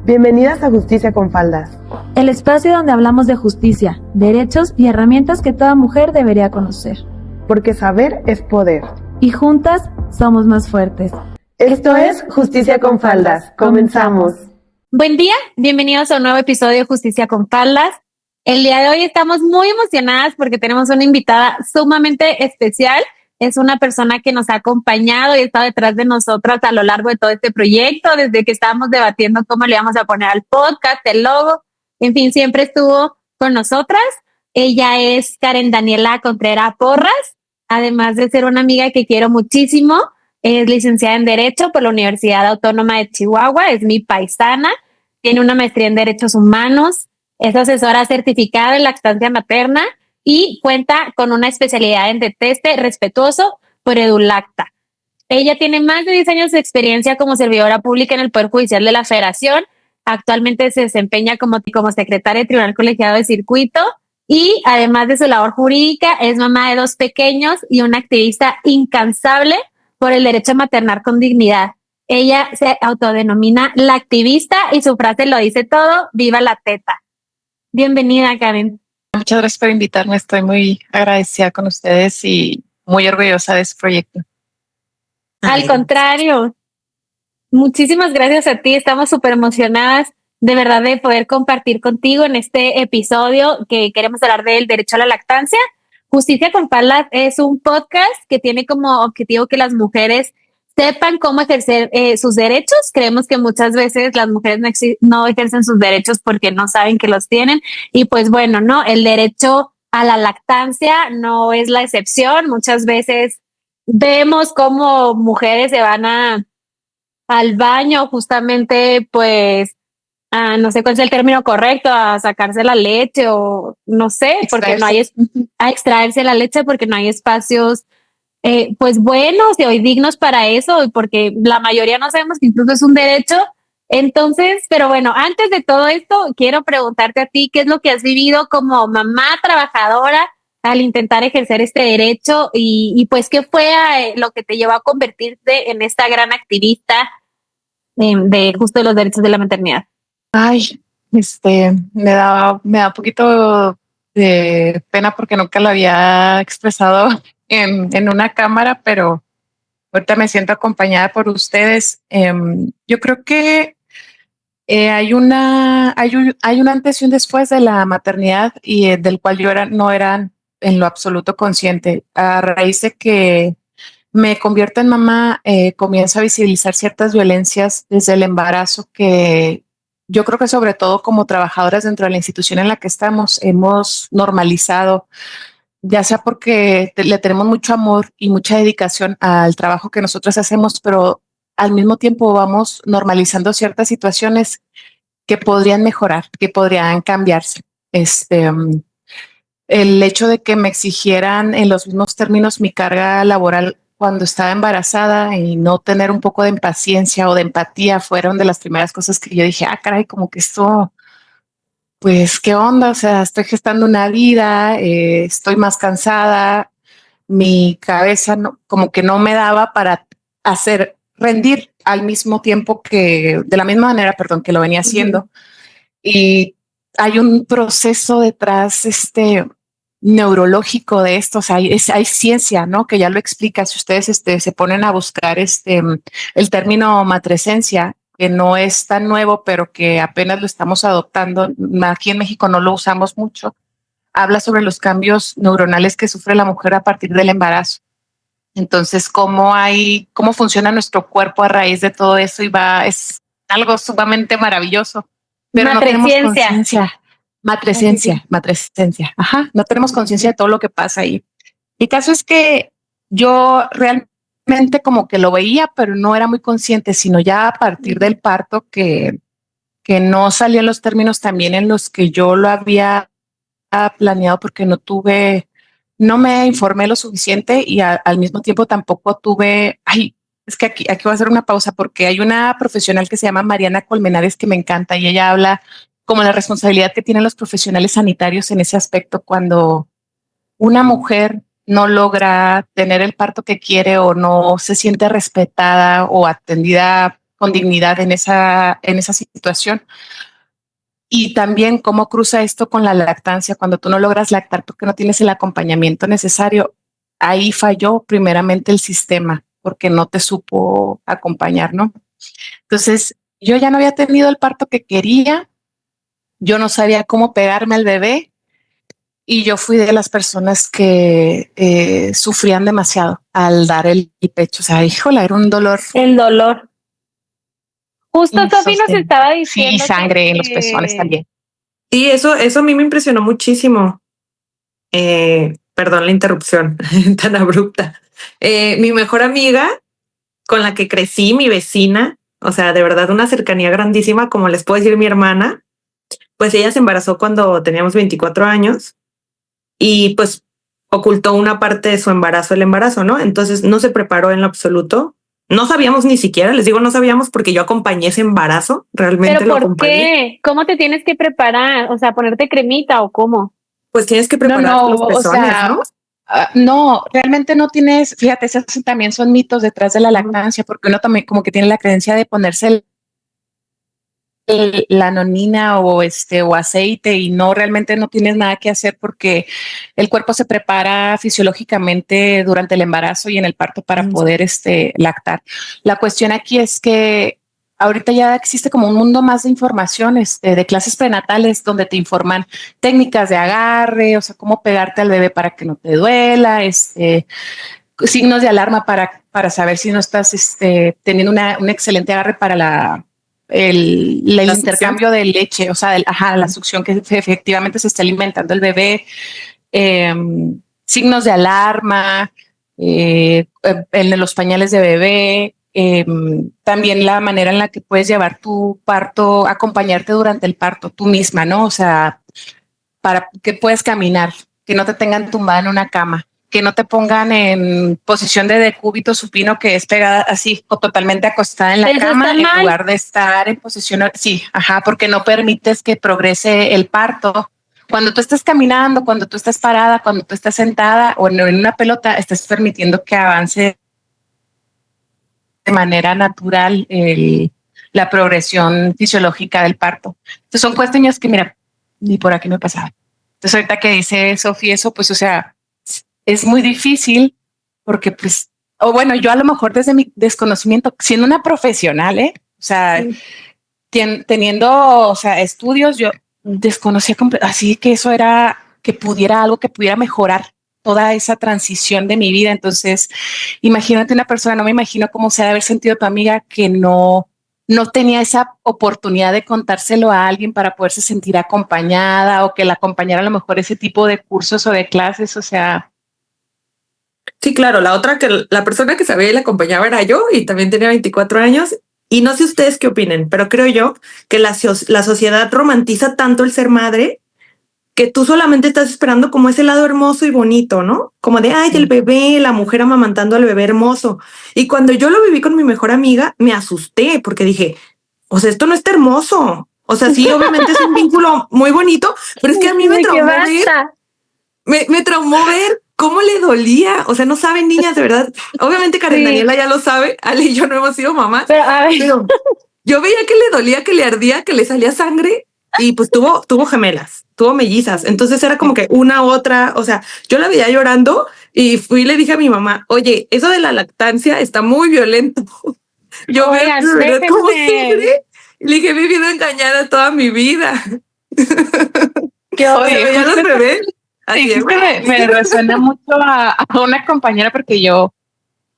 Bienvenidas a Justicia con Faldas. El espacio donde hablamos de justicia, derechos y herramientas que toda mujer debería conocer. Porque saber es poder. Y juntas somos más fuertes. Esto es Justicia con Faldas. Comenzamos. Buen día, bienvenidos a un nuevo episodio de Justicia con Faldas. El día de hoy estamos muy emocionadas porque tenemos una invitada sumamente especial. Es una persona que nos ha acompañado y está detrás de nosotras a lo largo de todo este proyecto, desde que estábamos debatiendo cómo le íbamos a poner al podcast, el logo, en fin, siempre estuvo con nosotras. Ella es Karen Daniela Contreras Porras, además de ser una amiga que quiero muchísimo. Es licenciada en Derecho por la Universidad Autónoma de Chihuahua, es mi paisana, tiene una maestría en Derechos Humanos, es asesora certificada en lactancia materna y cuenta con una especialidad en deteste respetuoso por Edulacta. Ella tiene más de 10 años de experiencia como servidora pública en el Poder Judicial de la Federación. Actualmente se desempeña como secretaria de Tribunal Colegiado de Circuito y además de su labor jurídica es mamá de 2 pequeños y una activista incansable por el derecho a maternar con dignidad. Ella se autodenomina la activista y su frase lo dice todo: ¡viva la teta! Bienvenida, Karen. Muchas gracias por invitarme. Estoy muy agradecida con ustedes y muy orgullosa de este proyecto. Al contrario, muchísimas gracias a ti. Estamos súper emocionadas de verdad de poder compartir contigo en este episodio que queremos hablar del derecho a la lactancia. Justicia con Faldas es un podcast que tiene como objetivo que las mujeres sepan cómo ejercer sus derechos. Creemos que muchas veces las mujeres no ejercen sus derechos porque no saben que los tienen. Y pues bueno, no, el derecho a la lactancia no es la excepción. Muchas veces vemos cómo mujeres se van al baño justamente pues no sé cuál es el término correcto, a sacarse la leche o no sé, porque no hay a extraerse la leche porque no hay espacios pues buenos y hoy dignos para eso, y porque la mayoría no sabemos que incluso es un derecho. Entonces, pero bueno, antes de todo esto, quiero preguntarte a ti, ¿qué es lo que has vivido como mamá trabajadora al intentar ejercer este derecho? Y pues, ¿qué fue lo que te llevó a convertirte en esta gran activista de justo los derechos de la maternidad? Ay, me da un poquito de pena porque nunca lo había expresado en una cámara, pero ahorita me siento acompañada por ustedes. Yo creo que hay un antes y un después de la maternidad y del cual yo no era en lo absoluto consciente. A raíz de que me convierto en mamá, comienzo a visibilizar ciertas violencias desde el embarazo que yo creo que sobre todo como trabajadoras dentro de la institución en la que estamos hemos normalizado, ya sea porque le tenemos mucho amor y mucha dedicación al trabajo que nosotros hacemos, pero al mismo tiempo vamos normalizando ciertas situaciones que podrían mejorar, que podrían cambiarse. El hecho de que me exigieran en los mismos términos mi carga laboral cuando estaba embarazada y no tener un poco de impaciencia o de empatía fueron de las primeras cosas que yo dije, caray, como que esto, pues, ¿qué onda? O sea, estoy gestando una vida, estoy más cansada, mi cabeza como que no me daba para rendir al mismo tiempo de la misma manera, perdón, que lo venía haciendo. Y hay un proceso detrás, neurológico de esto, o sea, hay ciencia, ¿no? Que ya lo explica. Si ustedes se ponen a buscar el término matresencia, que no es tan nuevo, pero que apenas lo estamos adoptando, aquí en México no lo usamos mucho, habla sobre los cambios neuronales que sufre la mujer a partir del embarazo. Entonces, cómo funciona nuestro cuerpo a raíz de todo eso es algo sumamente maravilloso, pero no tenemos conciencia. Matresencia. Ajá, no tenemos conciencia de todo lo que pasa ahí. El caso es que yo realmente como que lo veía, pero no era muy consciente, sino ya a partir del parto que no salían los términos también en los que yo lo había planeado porque no me informé lo suficiente y al mismo tiempo tampoco es que aquí voy a hacer una pausa porque hay una profesional que se llama Mariana Colmenares que me encanta y ella habla como la responsabilidad que tienen los profesionales sanitarios en ese aspecto cuando una mujer no logra tener el parto que quiere o no se siente respetada o atendida con dignidad en esa situación. Y también cómo cruza esto con la lactancia, cuando tú no logras lactar porque no tienes el acompañamiento necesario. Ahí falló primeramente el sistema porque no te supo acompañar, ¿no? Entonces, yo ya no había tenido el parto que quería, yo no sabía cómo pegarme al bebé y yo fui de las personas que sufrían demasiado al dar el pecho. O sea, híjole, era un dolor. El dolor. Justo Sofi nos insostenible. estaba Sí, diciendo sangre en los pezones también. Sí, eso a mí me impresionó muchísimo. Perdón la interrupción tan abrupta. Mi mejor amiga con la que crecí, mi vecina, o sea, de verdad una cercanía grandísima, como les puedo decir mi hermana, pues ella se embarazó cuando teníamos 24 años y pues ocultó una parte de su embarazo, el embarazo, ¿no? Entonces no se preparó en lo absoluto. No sabíamos ni siquiera, les digo, no sabíamos porque yo acompañé ese embarazo, realmente ¿pero lo por acompañé. qué? ¿Cómo te tienes que preparar? O sea, ponerte cremita o cómo. Pues tienes que preparar los o pezones, sea, ¿no? no, realmente no tienes, fíjate, esos también son mitos detrás de la lactancia, porque uno también como que tiene la creencia de ponerse la nonina o aceite y no, realmente no tienes nada que hacer porque el cuerpo se prepara fisiológicamente durante el embarazo y en el parto para poder lactar. La cuestión aquí es que ahorita ya existe como un mundo más de información, de clases prenatales donde te informan técnicas de agarre, o sea, cómo pegarte al bebé para que no te duela, signos de alarma para saber si no estás teniendo un excelente agarre para el intercambio de leche, o sea, la succión que efectivamente se está alimentando el bebé, signos de alarma, en los pañales de bebé, también la manera en la que puedes llevar tu parto, acompañarte durante el parto tú misma, ¿no? O sea, para que puedas caminar, que no te tengan tumbada en una cama, que no te pongan en posición de decúbito supino, que es pegada así o totalmente acostada en la Eso cama, está en mal. lugar de estar en posición, sí, porque no permites que progrese el parto. Cuando tú estás caminando, cuando tú estás parada, cuando tú estás sentada o en una pelota, estás permitiendo que avance de manera natural la progresión fisiológica del parto. Entonces son cuestiones que, mira, ni por aquí me pasaba. Entonces ahorita que dice Sofía eso, pues, o sea, es muy difícil porque, pues, o bueno, yo a lo mejor desde mi desconocimiento, siendo una profesional, o sea, teniendo, o sea, estudios, yo desconocía así que eso era, que pudiera algo que pudiera mejorar toda esa transición de mi vida. Entonces, imagínate una persona, no me imagino cómo se ha de haber sentido tu amiga que no tenía esa oportunidad de contárselo a alguien para poderse sentir acompañada o que la acompañara a lo mejor ese tipo de cursos o de clases, o sea. Sí, claro, la persona que sabía y la acompañaba era yo y también tenía 24 años. Y no sé ustedes qué opinen, pero creo yo que la sociedad romantiza tanto el ser madre que tú solamente estás esperando como ese lado hermoso y bonito, ¿no? Como de, ay, el bebé, la mujer amamantando al bebé hermoso. Y cuando yo lo viví con mi mejor amiga, me asusté porque dije, o sea, esto no está hermoso. O sea, sí, obviamente es un vínculo muy bonito, pero es que a mí me traumó ver, me traumó ver cómo le dolía. O sea, no saben, niñas, de verdad. Obviamente Karen Daniela ya lo sabe, Ale y yo no hemos sido mamás, Pero a ver, pero yo veía que le dolía, que le ardía, que le salía sangre y pues tuvo gemelas, tuvo mellizas. Entonces era como que una otra, o sea, yo la veía llorando y fui y le dije a mi mamá, oye, eso de la lactancia está muy violento. Yo oigan, veo de verdad cómo déjenme. sufre. Y le dije, he vivido engañada toda mi vida. Que Oye, ya los bebés. Así es que me resuena mucho a una compañera porque yo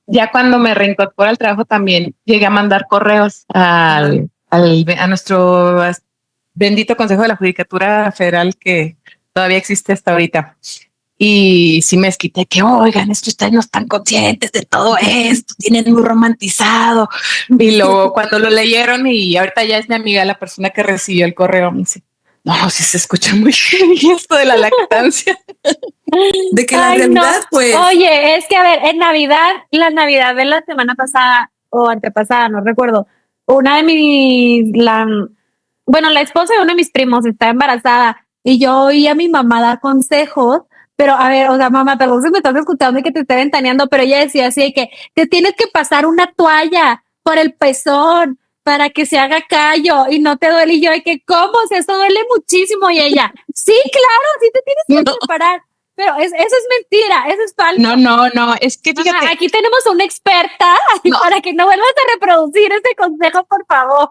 ya cuando me reincorporo al trabajo también llegué a mandar correos a nuestro bendito Consejo de la Judicatura Federal que todavía existe hasta ahorita. Y sí me desquité que, oigan, ustedes no están conscientes de todo esto, tienen muy romantizado. Y luego cuando lo leyeron y ahorita ya es mi amiga la persona que recibió el correo, me dice, no, sí se escucha muy bien esto de la lactancia. De que la Ay, realidad, no. pues. Oye, es que a ver, la Navidad de la semana pasada o antepasada, no recuerdo, una de la esposa de uno de mis primos está embarazada y yo oí a mi mamá dar consejos, pero a ver, o sea, mamá, perdón si me estás escuchando y que te esté ventaneando, pero ella decía así de que te tienes que pasar una toalla por el pezón para que se haga callo y no te duele. Y yo, de que, ¿cómo? O sea, esto duele muchísimo. Y ella, sí, claro, sí te tienes que preparar. Pero eso es mentira, eso es falso. No, es que fíjate. Ajá, aquí tenemos una experta para que no vuelvas a reproducir este consejo, por favor.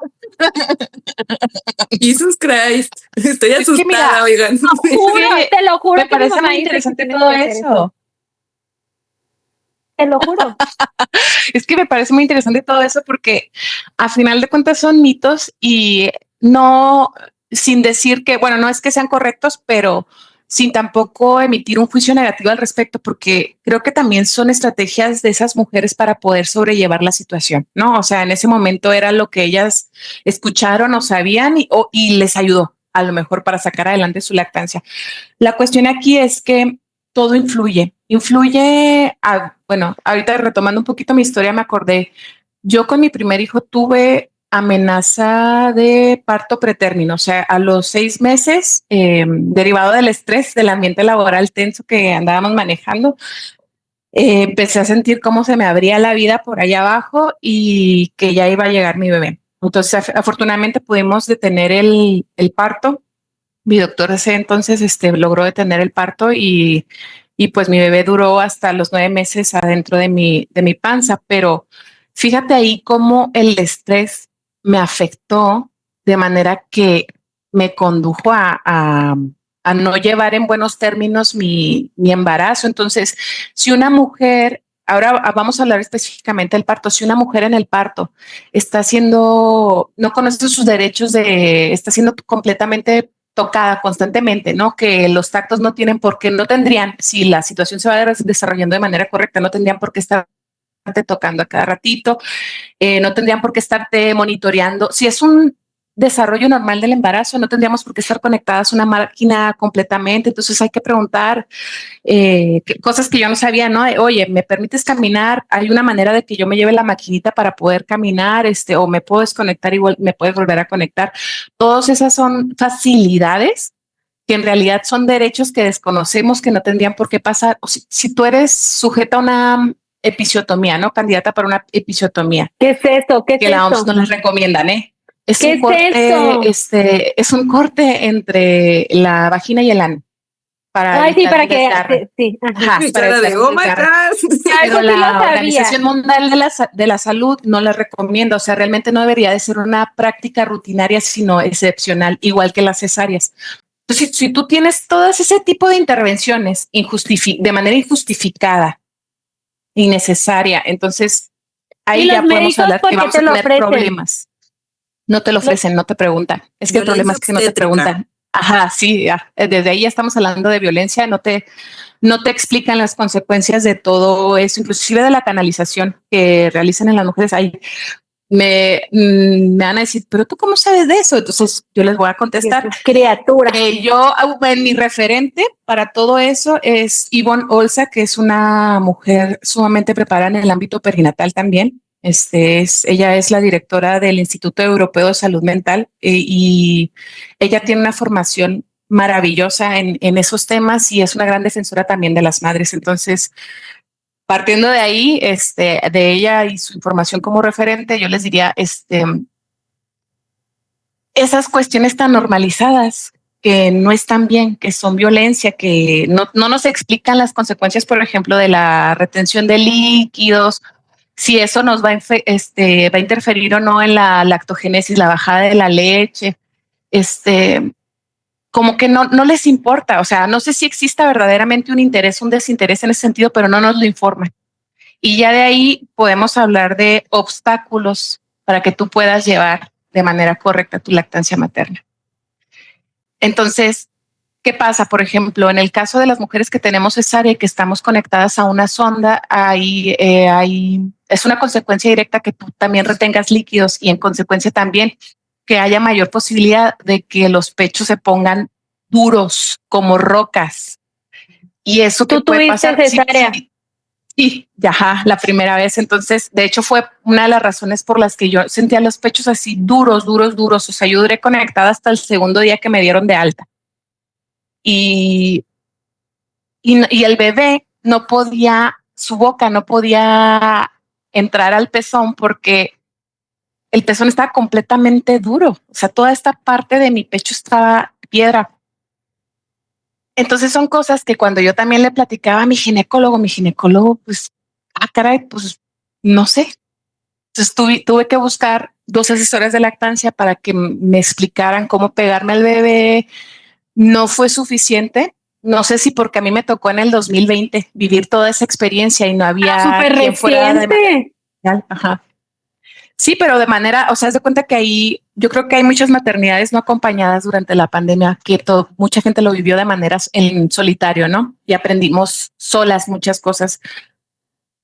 Jesus Christ, estoy asustada, que mira, oigan. Te lo juro. Me parece muy interesante todo eso. Te lo juro. Es que me parece muy interesante todo eso porque a final de cuentas son mitos y no, sin decir que, bueno, no es que sean correctos, pero sin tampoco emitir un juicio negativo al respecto, porque creo que también son estrategias de esas mujeres para poder sobrellevar la situación, ¿no? O sea, en ese momento era lo que ellas escucharon o sabían y les ayudó a lo mejor para sacar adelante su lactancia. La cuestión aquí es que todo influye bueno, ahorita retomando un poquito mi historia, me acordé, yo con mi primer hijo tuve amenaza de parto pretérmino, o sea, a los 6 meses, derivado del estrés del ambiente laboral tenso que andábamos manejando, empecé a sentir cómo se me abría la vida por allá abajo y que ya iba a llegar mi bebé. Entonces, afortunadamente pudimos detener el parto. Mi doctor ese entonces logró detener el parto y pues mi bebé duró hasta los 9 meses adentro de mi panza, pero fíjate ahí cómo el estrés me afectó de manera que me condujo a no llevar en buenos términos mi embarazo. Entonces, si una mujer, ahora vamos a hablar específicamente del parto, si una mujer en el parto está haciendo, no conoce sus derechos está siendo completamente tocada constantemente, ¿no? Que los tactos no tienen por qué, no tendrían, si la situación se va desarrollando de manera correcta, no tendrían por qué estarte tocando a cada ratito, no tendrían por qué estarte monitoreando. Si es un desarrollo normal del embarazo, no tendríamos por qué estar conectadas a una máquina completamente. Entonces hay que preguntar cosas que yo no sabía, ¿no? Oye, ¿me permites caminar? ¿Hay una manera de que yo me lleve la maquinita para poder caminar? O me puedo desconectar y me puedes volver a conectar. Todas esas son facilidades que en realidad son derechos que desconocemos, que no tendrían por qué pasar. O si tú eres sujeta a una episiotomía, ¿no? Candidata para una episiotomía. ¿Qué es esto? ¿Qué es que la OMS esto? no les recomiendan, ¿eh? Es ¿Qué un corte, es un corte entre la vagina y el ano. Ay, sí, para que, sí. Ajá, Mi para cara de, evitar oh un my desgarre. God. Pero la Organización Mundial de la Salud no la recomienda, o sea, realmente no debería de ser una práctica rutinaria, sino excepcional, igual que las cesáreas. Entonces, si tú tienes todas ese tipo de intervenciones de manera injustificada, innecesaria, entonces ahí ya podemos hablar que vamos a tener problemas. No te lo ofrecen, no te preguntan. Es que el problema es que no te preguntan. Ajá, sí, ya. Desde ahí ya estamos hablando de violencia, no te explican las consecuencias de todo eso, inclusive de la canalización que realizan en las mujeres. Ahí me van a decir, pero tú cómo sabes de eso? Entonces yo les voy a contestar. Criatura. Mi referente para todo eso es Yvonne Olza, que es una mujer sumamente preparada en el ámbito perinatal también. Ella es la directora del Instituto Europeo de Salud Mental y ella tiene una formación maravillosa en esos temas y es una gran defensora también de las madres. Entonces, partiendo de ahí, de ella y su información como referente, yo les diría, esas cuestiones tan normalizadas que no están bien, que son violencia, que no nos explican las consecuencias, por ejemplo, de la retención de líquidos, si eso nos va a interferir o no en la lactogénesis, la bajada de la leche, como que no les importa. O sea, no sé si exista verdaderamente un interés, un desinterés en ese sentido, pero no nos lo informan. Y ya de ahí podemos hablar de obstáculos para que tú puedas llevar de manera correcta tu lactancia materna. Entonces, ¿qué pasa? Por ejemplo, en el caso de las mujeres que tenemos cesárea y que estamos conectadas a una sonda, es una consecuencia directa que tú también retengas líquidos y en consecuencia también que haya mayor posibilidad de que los pechos se pongan duros como rocas. Y eso que puede pasar. Cesárea. Sí, ajá, la primera vez. Entonces, de hecho, fue una de las razones por las que yo sentía los pechos así duros. O sea, yo duré conectada hasta el segundo día que me dieron de alta. Y el bebé su boca no podía entrar al pezón porque el pezón estaba completamente duro. O sea, toda esta parte de mi pecho estaba piedra. Entonces son cosas que cuando yo también le platicaba a mi ginecólogo, pues, caray, pues no sé. Entonces tuve que buscar 2 asesores de lactancia para que me explicaran cómo pegarme al bebé. No fue suficiente. No sé si porque a mí me tocó en el 2020 vivir toda esa experiencia y no había súper quien fuera de reciente. Ajá. Sí, pero de manera, o sea, haz de cuenta que ahí yo creo que hay muchas maternidades no acompañadas durante la pandemia, que mucha gente lo vivió de maneras en solitario, ¿no? Y aprendimos solas muchas cosas.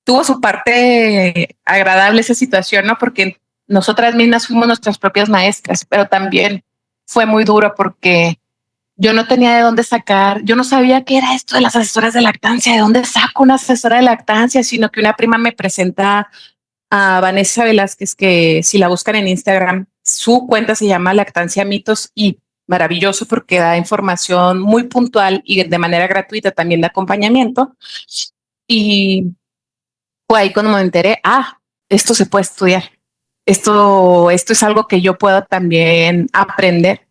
Tuvo su parte agradable esa situación, ¿no? Porque nosotras mismas fuimos nuestras propias maestras, pero también fue muy duro porque yo no tenía de dónde sacar, yo no sabía qué era esto de las asesoras de lactancia, de dónde saco una asesora de lactancia, sino que una prima me presenta a Vanessa Velázquez, que si la buscan en Instagram, su cuenta se llama Lactancia Mitos y maravilloso porque da información muy puntual y de manera gratuita también de acompañamiento. Y fue ahí cuando me enteré, esto se puede estudiar. Esto es algo que yo puedo también aprender.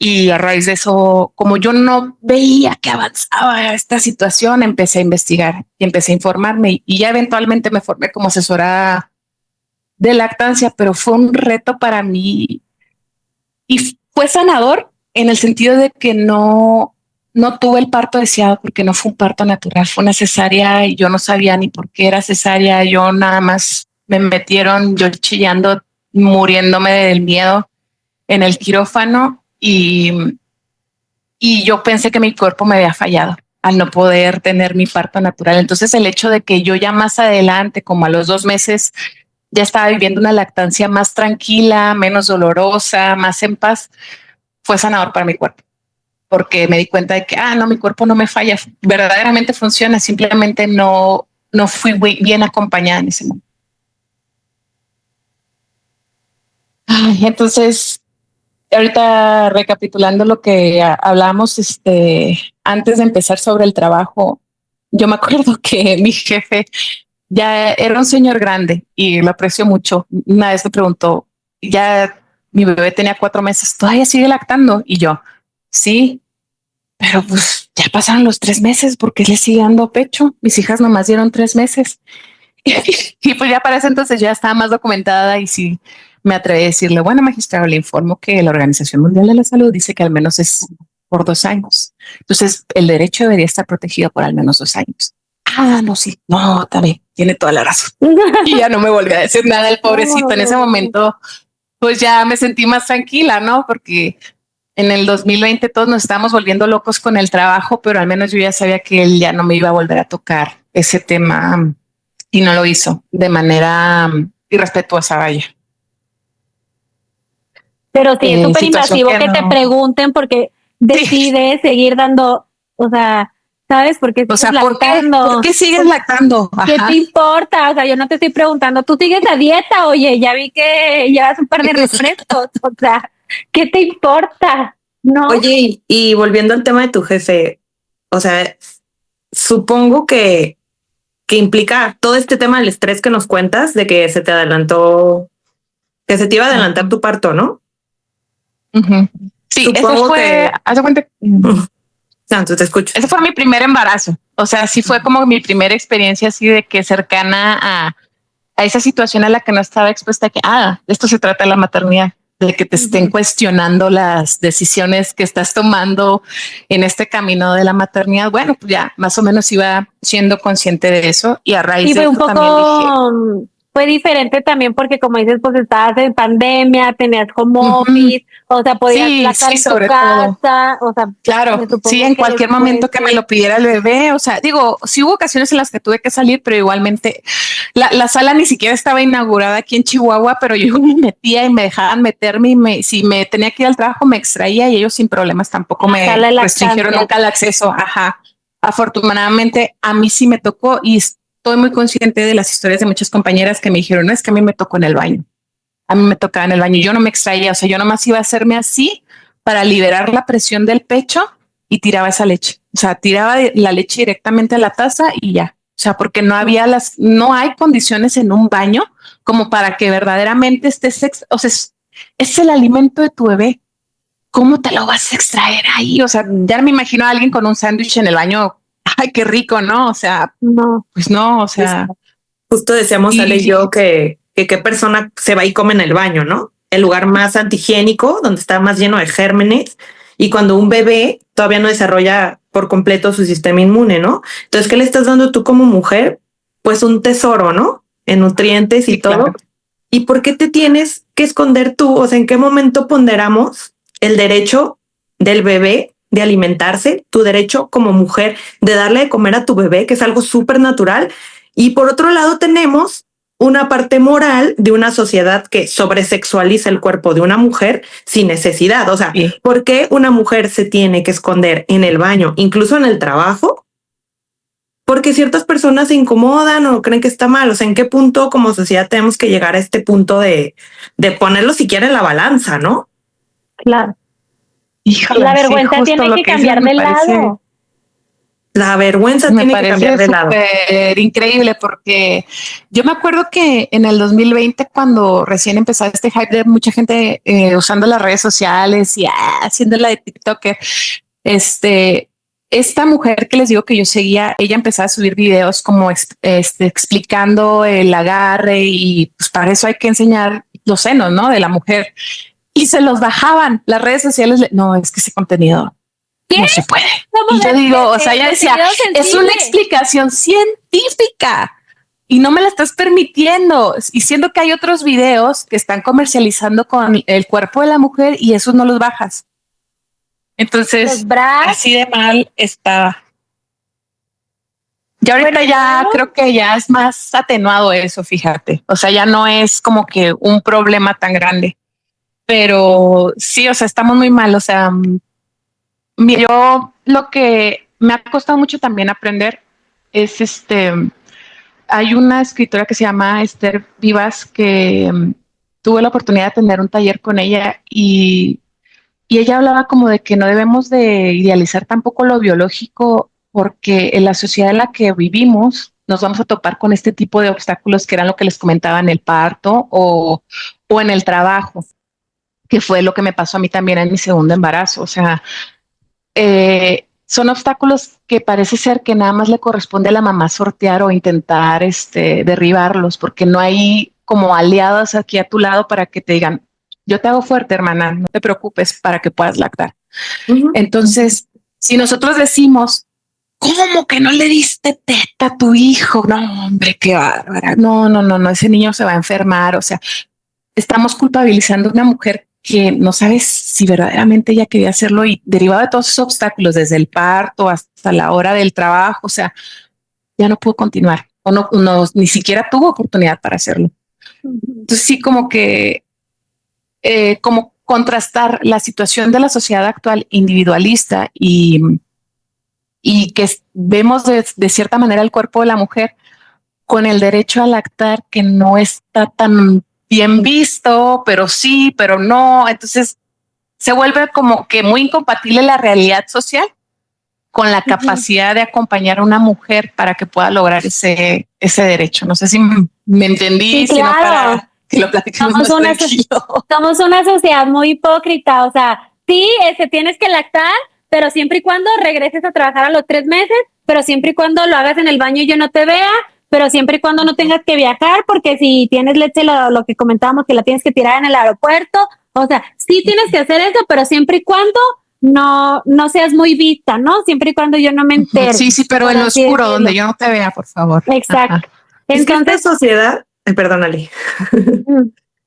Y a raíz de eso, como yo no veía que avanzaba esta situación, empecé a investigar y empecé a informarme y ya eventualmente me formé como asesora de lactancia, pero fue un reto para mí y fue sanador en el sentido de que no tuve el parto deseado porque no fue un parto natural, fue una cesárea y yo no sabía ni por qué era cesárea. Yo nada más me metieron, yo chillando, muriéndome del miedo en el quirófano y yo pensé que mi cuerpo me había fallado al no poder tener mi parto natural. Entonces el hecho de que yo ya más adelante, como a los 2 meses, ya estaba viviendo una lactancia más tranquila, menos dolorosa, más en paz, fue sanador para mi cuerpo, porque me di cuenta de que, no, mi cuerpo no me falla, verdaderamente funciona, simplemente no fui bien acompañada en ese momento. Entonces, ahorita recapitulando lo que hablamos, antes de empezar sobre el trabajo, yo me acuerdo que mi jefe ya era un señor grande y lo aprecio mucho. Una vez me preguntó, ya mi bebé tenía 4 meses, ¿todavía sigue lactando? Y yo, sí, pero pues ya pasaron los 3 meses, ¿por qué le sigue dando pecho? Mis hijas nomás dieron 3 meses. Y pues ya para ese entonces ya estaba más documentada y sí me atreví a decirle, bueno, magistrado, le informo que la Organización Mundial de la Salud dice que al menos es por 2 años. Entonces el derecho debería estar protegido por al menos 2 años. No, sí, no, también tiene toda la razón. Y ya no me volvió a decir nada el pobrecito. En ese momento, pues ya me sentí más tranquila, ¿no? Porque en el 2020 todos nos estábamos volviendo locos con el trabajo, pero al menos yo ya sabía que él ya no me iba a volver a tocar ese tema y no lo hizo de manera irrespetuosa, vaya. Pero sí, es súper invasivo que no. te pregunten porque decides seguir dando, o sea, ¿sabes? Porque sigues lactando. ¿Por qué sigues lactando? ¿Qué te importa? O sea, yo no te estoy preguntando, ¿tú sigues a dieta? Oye, ya vi que llevas un par de refrescos. O sea, ¿qué te importa? ¿No? Oye, y volviendo al tema de tu jefe, o sea, supongo que implica todo este tema del estrés que nos cuentas de que se te adelantó, que se te iba a adelantar tu parto, ¿no? Sí, supongo eso fue, haz de cuenta. Tanto te escucho. Ese fue mi primer embarazo. O sea, sí fue como mi primera experiencia así de que cercana a esa situación a la que no estaba expuesta, que de esto se trata la maternidad, de que te estén cuestionando las decisiones que estás tomando en este camino de la maternidad. Bueno, pues ya más o menos iba siendo consciente de eso y a raíz de un eso poco también dije, fue diferente también porque como dices, pues estabas en pandemia, tenías como office, o sea, podías lactar en tu casa, o sea, claro, sí, en cualquier momento que me lo pidiera el bebé, o sea, digo, sí hubo ocasiones en las que tuve que salir, pero igualmente la sala ni siquiera estaba inaugurada aquí en Chihuahua, pero yo me metía y me dejaban meterme y si me tenía que ir al trabajo me extraía y ellos sin problemas tampoco me restringieron nunca el acceso. Afortunadamente a mí sí me tocó y estoy muy consciente de las historias de muchas compañeras que me dijeron, no, es que a mí me tocó en el baño. A mí me tocaba en el baño. Yo no me extraía, o sea, yo nomás iba a hacerme así para liberar la presión del pecho y tiraba esa leche. O sea, tiraba la leche directamente a la taza y ya. sea, porque no hay condiciones en un baño como para que verdaderamente o sea, es el alimento de tu bebé. ¿Cómo te lo vas a extraer ahí? O sea, ya me imagino a alguien con un sándwich en el baño. Ay, qué rico, ¿no? O sea, No. pues no, o sea. Justo decíamos Ale y yo que qué persona se va y come en el baño, ¿no? El lugar más antihigiénico, donde está más lleno de gérmenes, y cuando un bebé todavía no desarrolla por completo su sistema inmune, ¿no? Entonces, ¿qué le estás dando tú como mujer? Pues un tesoro, ¿no? En nutrientes y Sí, todo. claro. ¿Y por qué te tienes que esconder tú? O sea, ¿en qué momento ponderamos el derecho del bebé de alimentarse, tu derecho como mujer de darle de comer a tu bebé, que es algo súper natural? Y por otro lado tenemos una parte moral de una sociedad que sobresexualiza el cuerpo de una mujer sin necesidad. O sea, Sí. ¿por qué una mujer se tiene que esconder en el baño, incluso en el trabajo? Porque ciertas personas se incomodan o creen que está mal. O sea, ¿en qué punto como sociedad tenemos que llegar a este punto de ponerlo siquiera en la balanza, ¿no? Claro. Híjole, La sí, vergüenza justo tiene lo que que cambiar dices de lado. La vergüenza me tiene que cambiar parece de lado. súper increíble porque yo me acuerdo que en el 2020, cuando recién empezó este hype de mucha gente usando las redes sociales y haciendo la de TikToker, esta mujer que les digo que yo seguía, ella empezaba a subir videos como explicando el agarre y pues para eso hay que enseñar los senos, ¿no? De la mujer. Y se los bajaban las redes sociales. No, es que ese contenido ¿Qué? no se puede. ¿Cómo Y yo digo, o sea, ella decía, contenido es sensible? una explicación científica y no me la estás permitiendo. Y siendo que hay otros videos que están comercializando con el cuerpo de la mujer y esos no los bajas. Entonces, Los bras. así de mal está. Ya ahorita Bueno, ya ¿no? creo que ya es más atenuado eso, fíjate. O sea, ya no es como que un problema tan grande. Pero sí, o sea, estamos muy mal. O sea, yo lo que me ha costado mucho también aprender es hay una escritora que se llama Esther Vivas que tuve la oportunidad de tener un taller con ella y ella hablaba como de que no debemos de idealizar tampoco lo biológico porque en la sociedad en la que vivimos nos vamos a topar con este tipo de obstáculos que eran lo que les comentaba en el parto o en el trabajo, que fue lo que me pasó a mí también en mi segundo embarazo. O sea, son obstáculos que parece ser que nada más le corresponde a la mamá sortear o intentar derribarlos, porque no hay como aliadas aquí a tu lado para que te digan, yo te hago fuerte, hermana, no te preocupes para que puedas lactar. Entonces, si nosotros decimos, ¿cómo que no le diste teta a tu hijo? No, hombre, qué bárbara. No, ese niño se va a enfermar. O sea, estamos culpabilizando a una mujer que no sabes si verdaderamente ella quería hacerlo y derivado de todos esos obstáculos, desde el parto hasta la hora del trabajo, o sea, ya no pudo continuar o ni siquiera tuvo oportunidad para hacerlo. Entonces sí, como que como contrastar la situación de la sociedad actual individualista y que vemos de cierta manera el cuerpo de la mujer con el derecho a lactar que no está tan bien visto, pero sí, pero no. Entonces se vuelve como que muy incompatible la realidad social con la capacidad de acompañar a una mujer para que pueda lograr ese derecho. No sé si me entendí, Sí, sino claro. para que lo platiquemos más tranquilo. Somos una sociedad muy hipócrita. O sea, sí, tienes que lactar, pero siempre y cuando regreses a trabajar a los 3 meses, pero siempre y cuando lo hagas en el baño y yo no te vea, pero siempre y cuando no tengas que viajar, porque si tienes leche, lo que comentábamos, que la tienes que tirar en el aeropuerto. O sea, sí tienes que hacer eso, pero siempre y cuando no seas muy vista, ¿no? Siempre y cuando yo no me entere. Sí, pero en lo oscuro, donde yo no te vea, por favor. Exacto. Ajá. Es que esta sociedad, perdónale.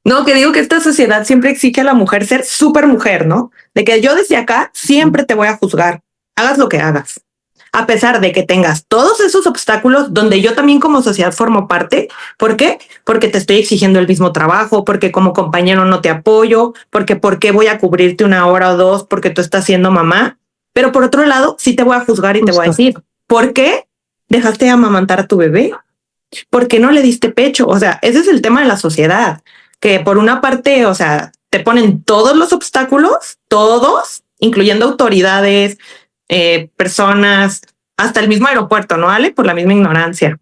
No, que digo que esta sociedad siempre exige a la mujer ser súper mujer, ¿no? De que yo desde acá siempre te voy a juzgar, hagas lo que hagas. A pesar de que tengas todos esos obstáculos donde yo también como sociedad formo parte. ¿Por qué? Porque te estoy exigiendo el mismo trabajo, porque como compañero no te apoyo, porque ¿por qué voy a cubrirte 1 hora o 2 porque tú estás siendo mamá? Pero por otro lado, sí te voy a juzgar y te voy a decir, ¿por qué dejaste de amamantar a tu bebé? ¿Por qué no le diste pecho? O sea, ese es el tema de la sociedad, que por una parte, o sea, te ponen todos los obstáculos, todos, incluyendo autoridades, personas, hasta el mismo aeropuerto, ¿no, Ale? Por la misma ignorancia.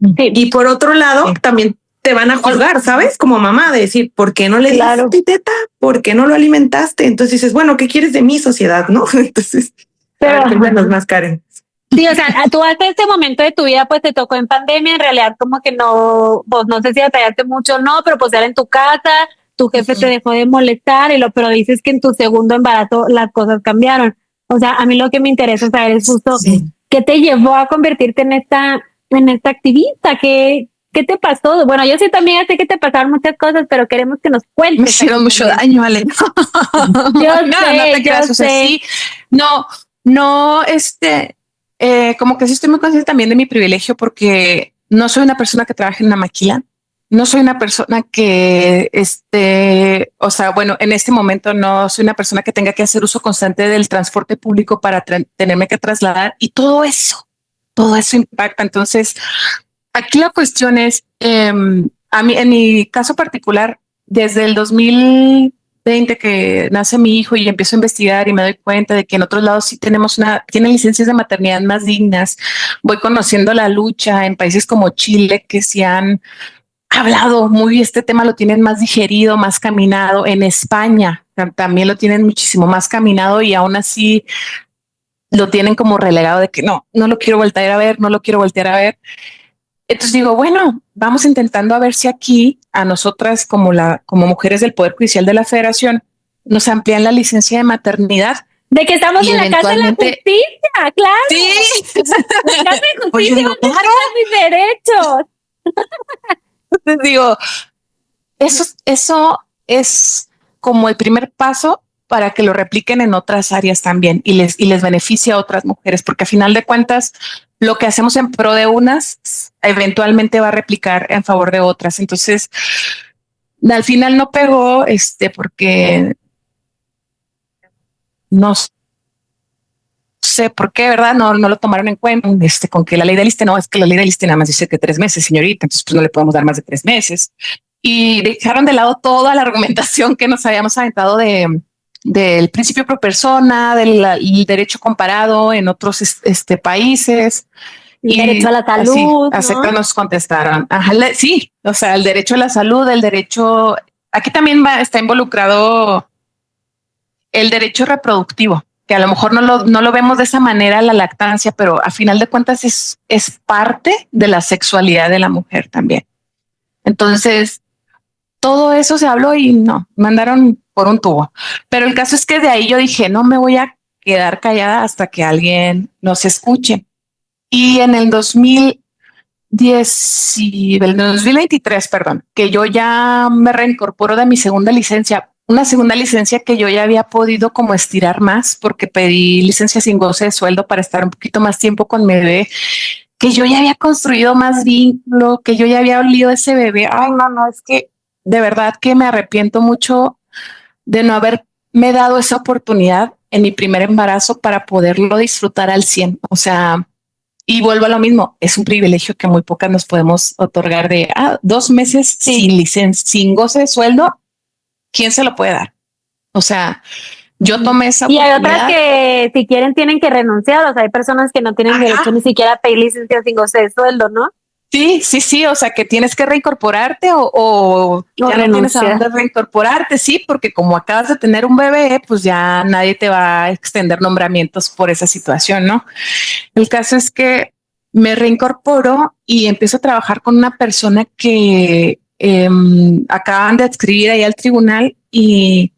Sí. Y por otro lado, también te van a juzgar, ¿sabes? Como mamá, de decir, ¿por qué no le diste teta? ¿Por qué no lo alimentaste? Entonces dices, bueno, ¿qué quieres de mi sociedad, no? Entonces, pero cuéntanos más, Karen. Sí, o sea, tú hasta este momento de tu vida pues te tocó en pandemia, en realidad como que no, pues no sé si batallaste mucho o no, pero pues era en tu casa, tu jefe te dejó de molestar pero dices que en tu segundo embarazo las cosas cambiaron. O sea, a mí lo que me interesa saber es justo qué te llevó a convertirte en esta activista, qué te pasó. Bueno, yo sí también sé que te pasaron muchas cosas, pero queremos que nos cuentes. Me hicieron mucho daño, Ale. Yo no te creas, o sea, sí, como que sí estoy muy consciente también de mi privilegio porque no soy una persona que trabaje en una maquila. No soy una persona que o sea, bueno, en este momento no soy una persona que tenga que hacer uso constante del transporte público para tenerme que trasladar y todo eso impacta. Entonces, aquí la cuestión es, a mí, en mi caso particular, desde el 2020 que nace mi hijo y empiezo a investigar y me doy cuenta de que en otros lados sí tienen licencias de maternidad más dignas. Voy conociendo la lucha en países como Chile que se han hablado muy, este tema lo tienen más digerido, más caminado. En España también lo tienen muchísimo más caminado y aún así lo tienen como relegado de que no lo quiero voltear a ver, no lo quiero voltear a ver. Entonces digo, bueno, vamos intentando a ver si aquí a nosotras como mujeres del Poder Judicial de la Federación nos amplían la licencia de maternidad. De que estamos en la casa de la justicia, claro. Sí. La casa de justicia, digo, claro, mis derechos. Entonces digo, eso es como el primer paso para que lo repliquen en otras áreas también y les beneficie a otras mujeres, porque a final de cuentas lo que hacemos en pro de unas eventualmente va a replicar en favor de otras. Entonces, al final no pegó, porque no sé por qué, ¿verdad? No lo tomaron en cuenta, con que la ley del ISSSTE, no, es que la ley del ISSSTE nada más dice que 3 meses, señorita, entonces pues no le podemos dar más de 3 meses. Y dejaron de lado toda la argumentación que nos habíamos aventado del principio pro persona, del derecho comparado en otros países. Y derecho a la salud. Así que nos contestaron. Ajá, sí, o sea, el derecho a la salud, el derecho. Aquí también está involucrado el derecho reproductivo, que a lo mejor no lo vemos de esa manera, la lactancia, pero a final de cuentas es parte de la sexualidad de la mujer también. Entonces, todo eso se habló y no, mandaron por un tubo. Pero el caso es que de ahí yo dije, no me voy a quedar callada hasta que alguien nos escuche. Y en el 2023, perdón, que yo ya me reincorporo de mi segunda licencia, una segunda licencia que yo ya había podido como estirar más porque pedí licencia sin goce de sueldo para estar un poquito más tiempo con mi bebé, que yo ya había construido más vínculo, que yo ya había olido ese bebé. Ay, no, es que de verdad que me arrepiento mucho de no haberme dado esa oportunidad en mi primer embarazo para poderlo disfrutar al 100. O sea, y vuelvo a lo mismo, es un privilegio que muy pocas nos podemos otorgar de 2 meses sin licencia, sin goce de sueldo. ¿Quién se lo puede dar? O sea, yo tomé esa oportunidad. Y hay otras que si quieren tienen que renunciar. O sea, hay personas que no tienen derecho ni siquiera a pedir licencia sin goce de sueldo, ¿no? Sí, o sea que tienes que reincorporarte o ya no tienes a dónde reincorporarte, sí, porque como acabas de tener un bebé, pues ya nadie te va a extender nombramientos por esa situación, ¿no? El caso es que me reincorporo y empiezo a trabajar con una persona que acaban de adscribir ahí al tribunal y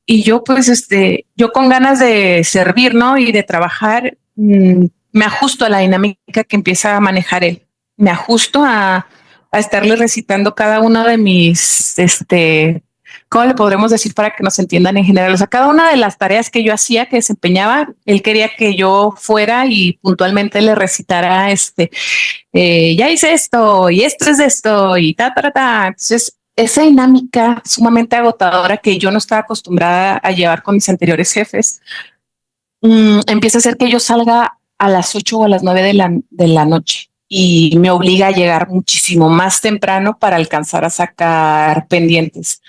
yo pues yo con ganas de servir, ¿no? Y de trabajar, me ajusto a la dinámica que empieza a manejar él. Me ajusto a estarle recitando cada uno de mis, ¿cómo le podremos decir para que nos entiendan en general? O sea, cada una de las tareas que yo hacía, que desempeñaba, él quería que yo fuera y puntualmente le recitara, ya hice esto y esto es esto y ta. Entonces, esa dinámica sumamente agotadora que yo no estaba acostumbrada a llevar con mis anteriores jefes, empieza a hacer que yo salga a las 8 o a las 9 de la noche. Y me obliga a llegar muchísimo más temprano para alcanzar a sacar pendientes.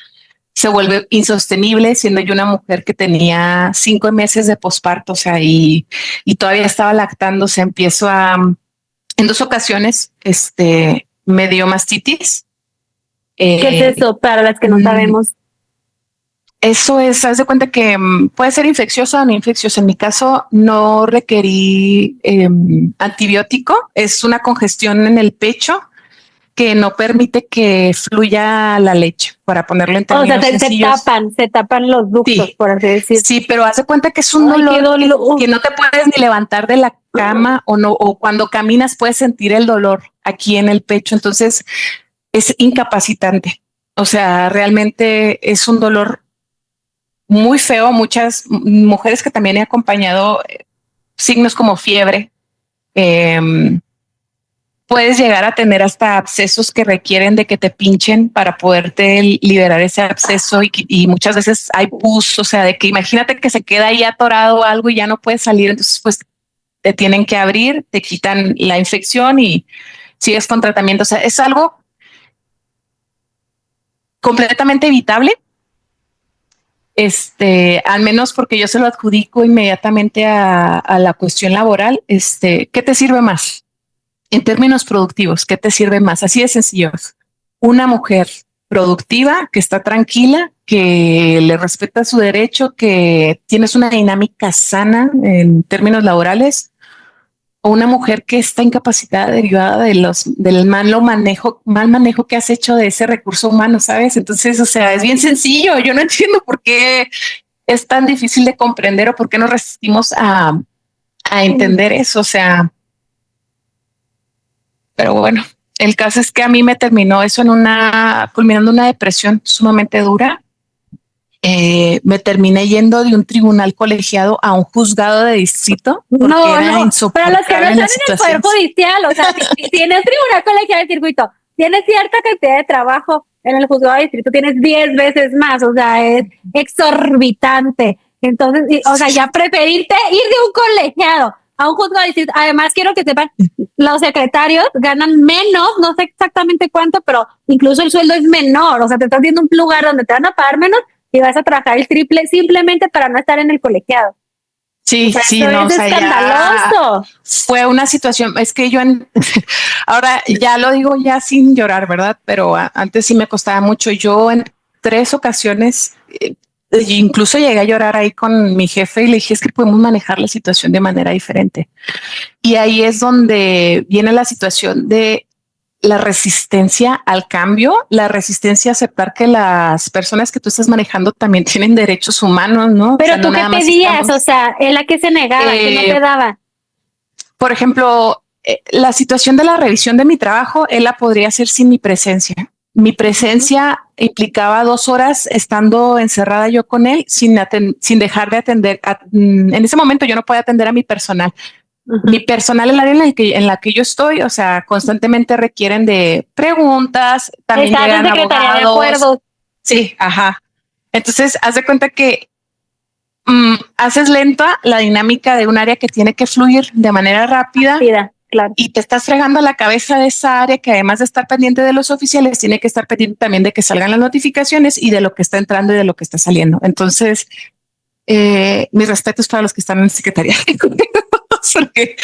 se vuelve insostenible, siendo yo una mujer que tenía 5 meses de posparto, o sea, y todavía estaba lactando. O sea, en 2 ocasiones, me dio mastitis. ¿Qué es eso para las que no sabemos? Eso es, haz de cuenta que puede ser infecciosa o no infecciosa. En mi caso no requerí antibiótico. Es una congestión en el pecho que no permite que fluya la leche, para ponerlo en términos sencillos. Se tapan los ductos, Sí, por así decir. sí, pero haz de cuenta que es un dolor que no te puedes ni levantar de la cama o cuando caminas puedes sentir el dolor aquí en el pecho. Entonces es incapacitante. O sea, realmente es un dolor muy feo. Muchas mujeres que también he acompañado, signos como fiebre, puedes llegar a tener hasta abscesos que requieren de que te pinchen para poderte liberar ese absceso y muchas veces hay pus, o sea, de que imagínate que se queda ahí atorado algo y ya no puedes salir, entonces pues te tienen que abrir, te quitan la infección y sigues con tratamiento. O sea, es algo completamente evitable. Al menos porque yo se lo adjudico inmediatamente a la cuestión laboral. ¿Qué te sirve más? En términos productivos, ¿qué te sirve más? Así de sencillo. Una mujer productiva, que está tranquila, que le respeta su derecho, que tienes una dinámica sana en términos laborales, o una mujer que está incapacitada derivada del mal manejo que has hecho de ese recurso humano, ¿sabes? Entonces, o sea, es bien sencillo. Yo no entiendo por qué es tan difícil de comprender o por qué nos resistimos a entender eso. O sea, pero bueno, el caso es que a mí me terminó eso culminando una depresión sumamente dura. Me terminé yendo de un tribunal colegiado a un juzgado de distrito. No, para los que no están en el poder judicial, o sea, si tienes tribunal colegiado de circuito, tienes cierta cantidad de trabajo, en el juzgado de distrito tienes 10 veces más, o sea, es exorbitante. Entonces, o sea, ya preferirte ir de un colegiado a un juzgado de distrito. Además, quiero que sepan, los secretarios ganan menos, no sé exactamente cuánto, pero incluso el sueldo es menor. O sea, te estás viendo un lugar donde te van a pagar menos y vas a trabajar el triple simplemente para no estar en el colegiado. Sí, o sea, sí, no, es escandaloso. Fue una situación, es que yo ahora ya lo digo ya sin llorar, ¿verdad? Pero antes sí me costaba mucho. Yo en 3 ocasiones, incluso llegué a llorar ahí con mi jefe y le dije, es que podemos manejar la situación de manera diferente. Y ahí es donde viene la situación de la resistencia al cambio, la resistencia a aceptar que las personas que tú estás manejando también tienen derechos humanos, ¿no? Pero o sea, tú no qué pedías, o sea, en la que se negaba, que no te daba. Por ejemplo, la situación de la revisión de mi trabajo, él la podría hacer sin mi presencia. Mi presencia implicaba 2 horas estando encerrada yo con él sin dejar de atender. En ese momento yo no podía atender a mi personal. Mi personal, el área en la que yo estoy, o sea, constantemente requieren de preguntas, también llegan abogados. De acuerdo. Sí, ajá. Entonces, haz de cuenta que haces lenta la dinámica de un área que tiene que fluir de manera rápida. Claro. Y te estás fregando la cabeza de esa área que, además de estar pendiente de los oficiales, tiene que estar pendiente también de que salgan las notificaciones y de lo que está entrando y de lo que está saliendo. Entonces, mis respetos para los que están en Secretaría de Gobierno, porque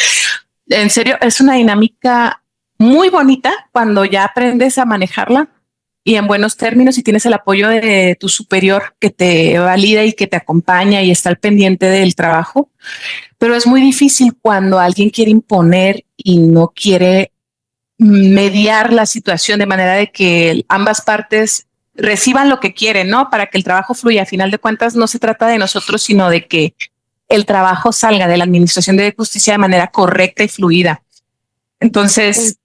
en serio es una dinámica muy bonita cuando ya aprendes a manejarla y en buenos términos y tienes el apoyo de tu superior que te valida y que te acompaña y está al pendiente del trabajo. Pero es muy difícil cuando alguien quiere imponer y no quiere mediar la situación de manera de que ambas partes reciban lo que quieren, ¿no? Para que el trabajo fluya. A final de cuentas, no se trata de nosotros, sino de que el trabajo salga de la Administración de Justicia de manera correcta y fluida. Entonces,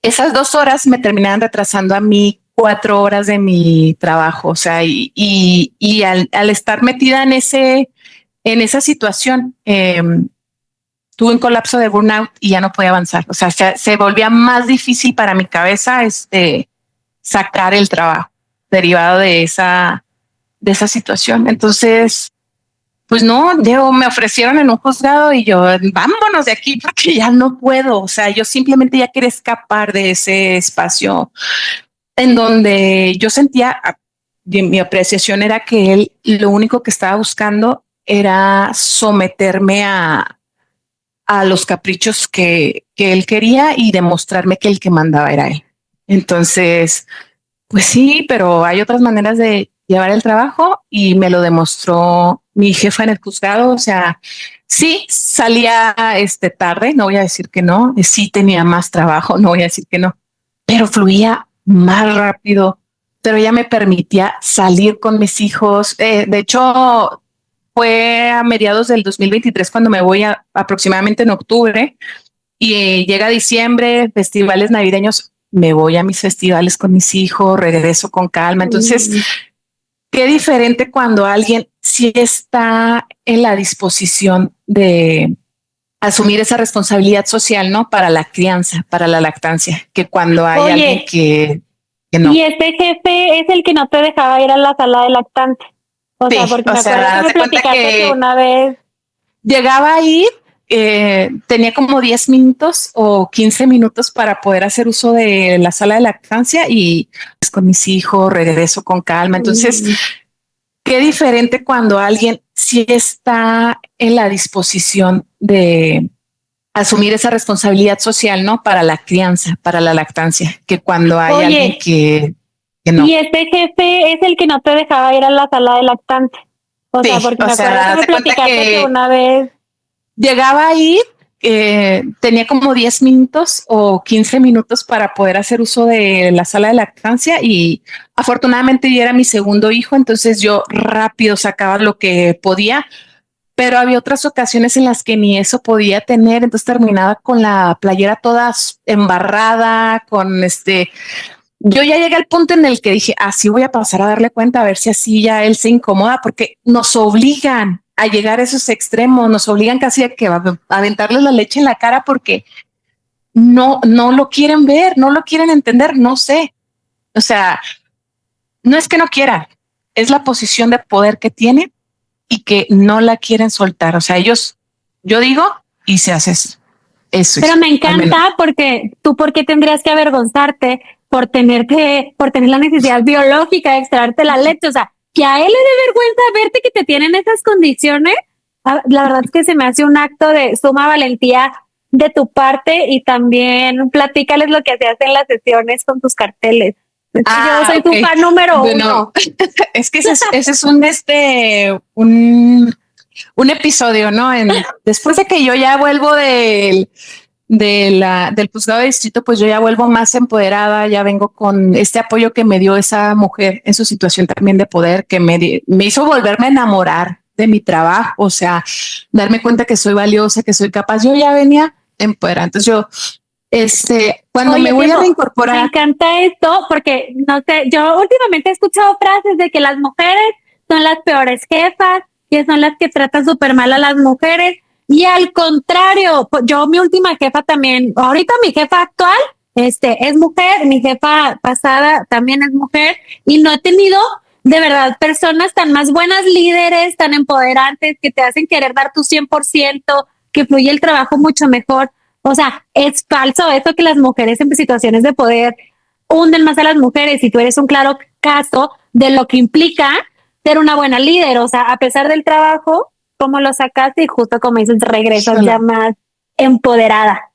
esas 2 horas me terminaban retrasando a mí 4 horas de mi trabajo. O sea, y al estar metida en esa situación, tuve un colapso de burnout y ya no podía avanzar. O sea, se volvía más difícil para mi cabeza sacar el trabajo derivado de esa situación. Entonces, pues no, me ofrecieron en un juzgado y yo, vámonos de aquí porque ya no puedo. O sea, yo simplemente ya quería escapar de ese espacio en donde yo sentía mi apreciación era que él lo único que estaba buscando era someterme a los caprichos que él quería y demostrarme que el que mandaba era él. Entonces, pues sí, pero hay otras maneras de llevar el trabajo y me lo demostró mi jefa en el juzgado. O sea, sí salía tarde, no voy a decir que no, sí tenía más trabajo, no voy a decir que no, pero fluía más rápido, pero ella me permitía salir con mis hijos. De hecho, fue a mediados del 2023 cuando me voy aproximadamente en octubre y llega diciembre, festivales navideños, me voy a mis festivales con mis hijos, regreso con calma. Entonces, qué diferente cuando alguien sí está en la disposición de asumir esa responsabilidad social, ¿no? Para la crianza, para la lactancia, que cuando hay alguien que no. Y este jefe es el que no te dejaba ir a la sala de lactante. O Sí, sea, porque o me sea, acuerdo que me haz de cuenta platicaste que una vez llegaba a ir, tenía como 10 minutos o 15 minutos para poder hacer uso de la sala de lactancia y pues, con mis hijos regreso con calma. Entonces, qué diferente cuando alguien sí está en la disposición de asumir esa responsabilidad social, ¿no? Para la crianza, para la lactancia, que cuando hay alguien que no. Y este jefe es el que no te dejaba ir a la sala de lactante. O sea, porque me acuerdo que me platicaste que una vez llegaba a ir, tenía como 10 minutos o 15 minutos para poder hacer uso de la sala de lactancia y afortunadamente yo era mi segundo hijo, entonces yo rápido sacaba lo que podía, pero había otras ocasiones en las que ni eso podía tener, entonces terminaba con la playera toda embarrada, yo ya llegué al punto en el que dije, así voy a pasar a darle cuenta, a ver si así ya él se incomoda, porque nos obligan a llegar a esos extremos, nos obligan casi a que aventarles la leche en la cara porque no lo quieren ver, no lo quieren entender, no sé. O sea, no es que no quieran, es la posición de poder que tienen y que no la quieren soltar. O sea, ellos, yo digo, y se hace eso. Pero me encanta porque tú, ¿por qué tendrías que avergonzarte por tener la necesidad biológica de extraerte la leche? O sea, que a él le dé vergüenza verte que te tienen esas condiciones. La verdad es que se me hace un acto de suma valentía de tu parte y también platícales lo que hacías en las sesiones con tus carteles. Yo soy tu fan número uno. Es que ese es un episodio, ¿no? Después de que yo ya vuelvo del juzgado de distrito, pues yo ya vuelvo más empoderada, ya vengo con este apoyo que me dio esa mujer en su situación también de poder, que me hizo volverme a enamorar de mi trabajo, o sea, darme cuenta que soy valiosa, que soy capaz. Yo ya venía empoderada. Entonces yo, cuando me voy a reincorporar. Me encanta esto porque, no sé, yo últimamente he escuchado frases de que las mujeres son las peores jefas, que son las que tratan súper mal a las mujeres. Y al contrario, yo mi última jefa también, ahorita mi jefa actual, es mujer, mi jefa pasada también es mujer y no he tenido de verdad personas tan más buenas líderes, tan empoderantes, que te hacen querer dar tu 100%, que fluye el trabajo mucho mejor. O sea, es falso eso que las mujeres en situaciones de poder hunden más a las mujeres y tú eres un claro caso de lo que implica ser una buena líder. O sea, a pesar del trabajo, cómo lo sacaste y justo como dices, regresas ya más empoderada.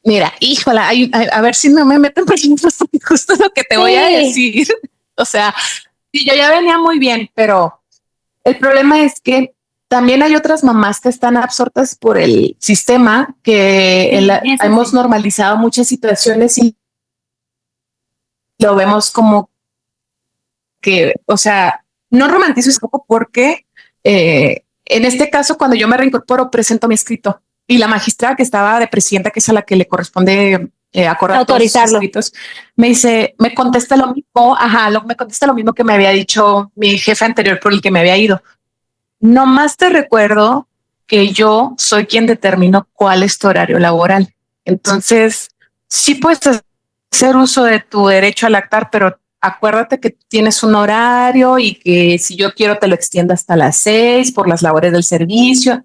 Mira, híjola, a ver si no me meten por justo lo que te voy a decir. O sea, yo ya venía muy bien, pero el problema es que también hay otras mamás que están absortas por el sistema, que hemos normalizado muchas situaciones y lo vemos como que, o sea, no romantizo es poco porque en este caso, cuando yo me reincorporo, presento mi escrito y la magistrada que estaba de presidenta, que es a la que le corresponde acordar autorizarlo, escritos, me contesta lo mismo. Me contesta lo mismo que me había dicho mi jefe anterior por el que me había ido. No más te recuerdo que yo soy quien determino cuál es tu horario laboral. Entonces, sí puedes hacer uso de tu derecho a lactar, pero acuérdate que tienes un horario y que si yo quiero te lo extiendo hasta las 6 por las labores del servicio,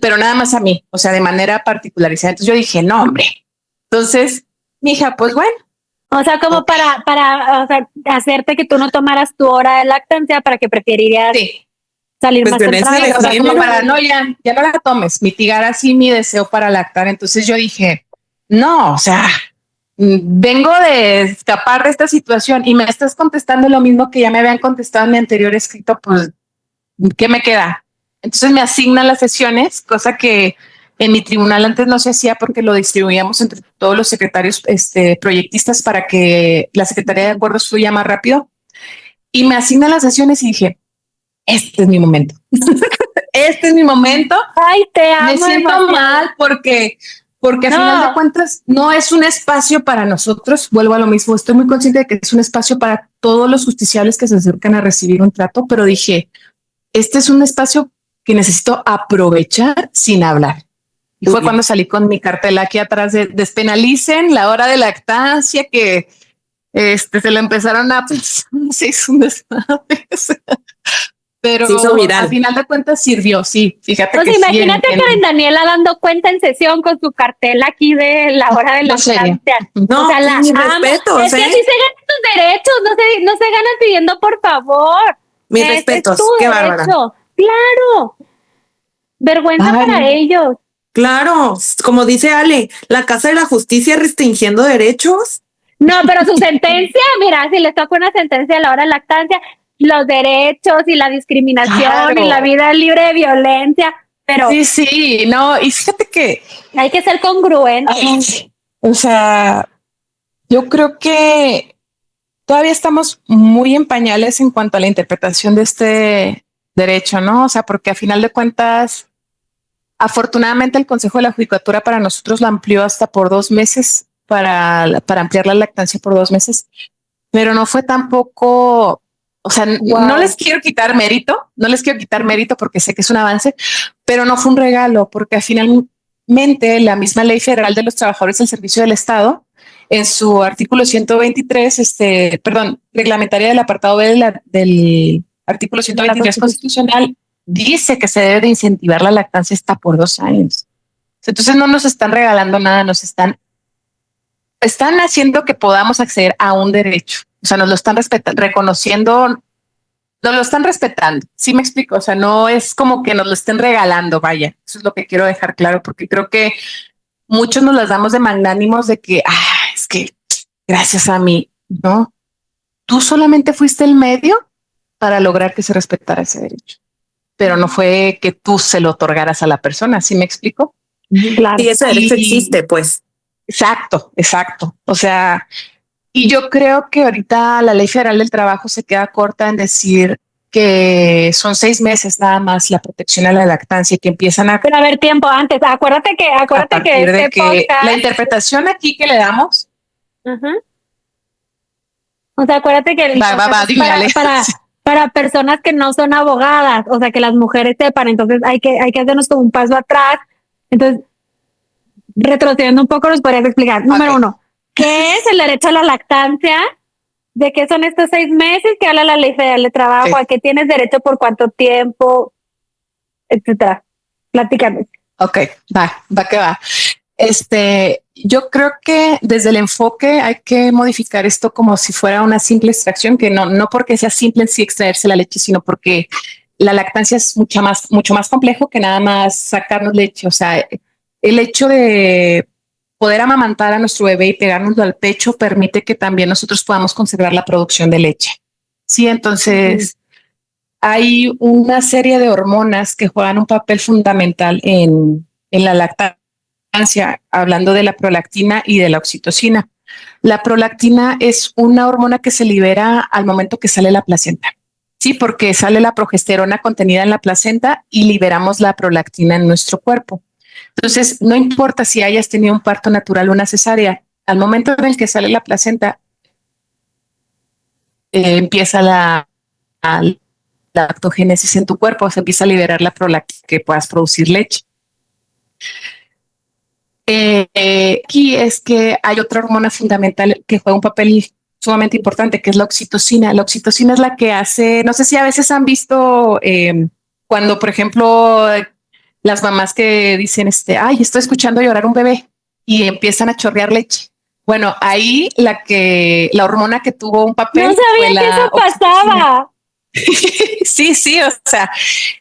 pero nada más a mí, o sea, de manera particularizada. Entonces yo dije, no, hombre. Entonces, mi hija, pues bueno, O sea, como para o sea, hacerte que tú no tomaras tu hora de lactancia para que preferirías Sí, salir Pues más violencia temprano. de o sea, como género. para, no, ya no la tomes, mitigar así mi deseo para lactar. Entonces yo dije, no, o sea, vengo de escapar de esta situación y me estás contestando lo mismo que ya me habían contestado en mi anterior escrito, pues, ¿qué me queda? Entonces me asignan las sesiones, cosa que en mi tribunal antes no se hacía porque lo distribuíamos entre todos los secretarios proyectistas para que la Secretaría de Acuerdos fluya más rápido. Y me asignan las sesiones y dije, este es mi momento. Este es mi momento. Ay, te Me amo siento demasiado. mal porque a final de No, cuentas no es un espacio para nosotros. Vuelvo a lo mismo. Estoy muy consciente de que es un espacio para todos los justiciables que se acercan a recibir un trato, pero dije, este es un espacio que necesito aprovechar sin hablar. Y fue cuando salí con mi cartel aquí atrás de despenalicen la hora de lactancia, que se lo empezaron a pensar, se hizo un desmadre. Pero Se hizo al viral. final de cuentas sirvió, sí. Fíjate o que sea, sí. imagínate a Karen Daniela dando cuenta en sesión con su cartel aquí de la hora de No sería. lactancia. O No, sea, pues la mis amo. respetos, Es que así se ganan tus derechos, no se ganan pidiendo por favor. mis Es tu respetos, qué bárbara. derecho. Claro. Vergüenza Ay. para ellos. Claro, como dice Ale, la Casa de la Justicia restringiendo derechos. No, pero su sentencia, mira, si les toca una sentencia a la hora de lactancia, los derechos y la discriminación Claro. y la vida libre de violencia, pero Sí, no, y fíjate que, hay que ser congruentes. o sea, yo creo que todavía estamos muy en pañales en cuanto a la interpretación de este derecho, ¿no? O sea, porque a final de cuentas, afortunadamente el Consejo de la Judicatura para nosotros la amplió hasta por 2 meses para ampliar la lactancia por 2 meses, pero no fue tampoco, o sea, no les quiero quitar mérito, no les quiero quitar mérito porque sé que es un avance, pero no fue un regalo porque finalmente la misma Ley Federal de los Trabajadores del Servicio del Estado en su artículo 123, reglamentaria del apartado B del artículo 123 constitucional, dice que se debe de incentivar la lactancia hasta por 2 años. Entonces no nos están regalando nada, están haciendo que podamos acceder a un derecho. O sea, nos lo están reconociendo, nos lo están respetando. Sí me explico. O sea, no es como que nos lo estén regalando. Vaya, eso es lo que quiero dejar claro, porque creo que muchos nos las damos de magnánimos de que es que gracias a mí, no, tú solamente fuiste el medio para lograr que se respetara ese derecho, pero no fue que tú se lo otorgaras a la persona. ¿Sí me explico? Claro. Y ese derecho existe, pues. Exacto, exacto. O sea, y yo creo que ahorita la Ley Federal del Trabajo se queda corta en decir que son 6 meses nada más la protección a la lactancia y que empiezan a Pero a ver, tiempo antes. Acuérdate que partir de este que podcast. la interpretación aquí que le damos. O sea, acuérdate que el podcast es para personas que no son abogadas, o sea, que las mujeres sepan. Entonces hay que hacernos como un paso atrás. Entonces, retrocediendo un poco, nos podrías explicar. Número uno, ¿qué es el derecho a la lactancia? ¿De qué son estos 6 meses que habla la Ley Federal de Trabajo? Sí. ¿A qué tienes derecho por cuánto tiempo? Etcétera. Platícame. Ok, va que va. Yo creo que desde el enfoque hay que modificar esto como si fuera una simple extracción, que no porque sea simple en sí extraerse la leche, sino porque la lactancia es mucho más complejo que nada más sacarnos leche. O sea, el hecho de poder amamantar a nuestro bebé y pegárnoslo al pecho permite que también nosotros podamos conservar la producción de leche. Sí, entonces hay una serie de hormonas que juegan un papel fundamental en la lactancia, hablando de la prolactina y de la oxitocina. La prolactina es una hormona que se libera al momento que sale la placenta. Sí, porque sale la progesterona contenida en la placenta y liberamos la prolactina en nuestro cuerpo. Entonces, no importa si hayas tenido un parto natural o una cesárea, al momento en el que sale la placenta, empieza la lactogénesis en tu cuerpo, se empieza a liberar la prolactina que puedas producir leche. Aquí es que hay otra hormona fundamental que juega un papel sumamente importante, que es la oxitocina. La oxitocina es la que hace, no sé si a veces han visto cuando, por ejemplo, las mamás que dicen, ay, estoy escuchando llorar un bebé y empiezan a chorrear leche. Bueno, ahí la hormona que tuvo un papel. No sabía que eso pasaba. Sí, o sea,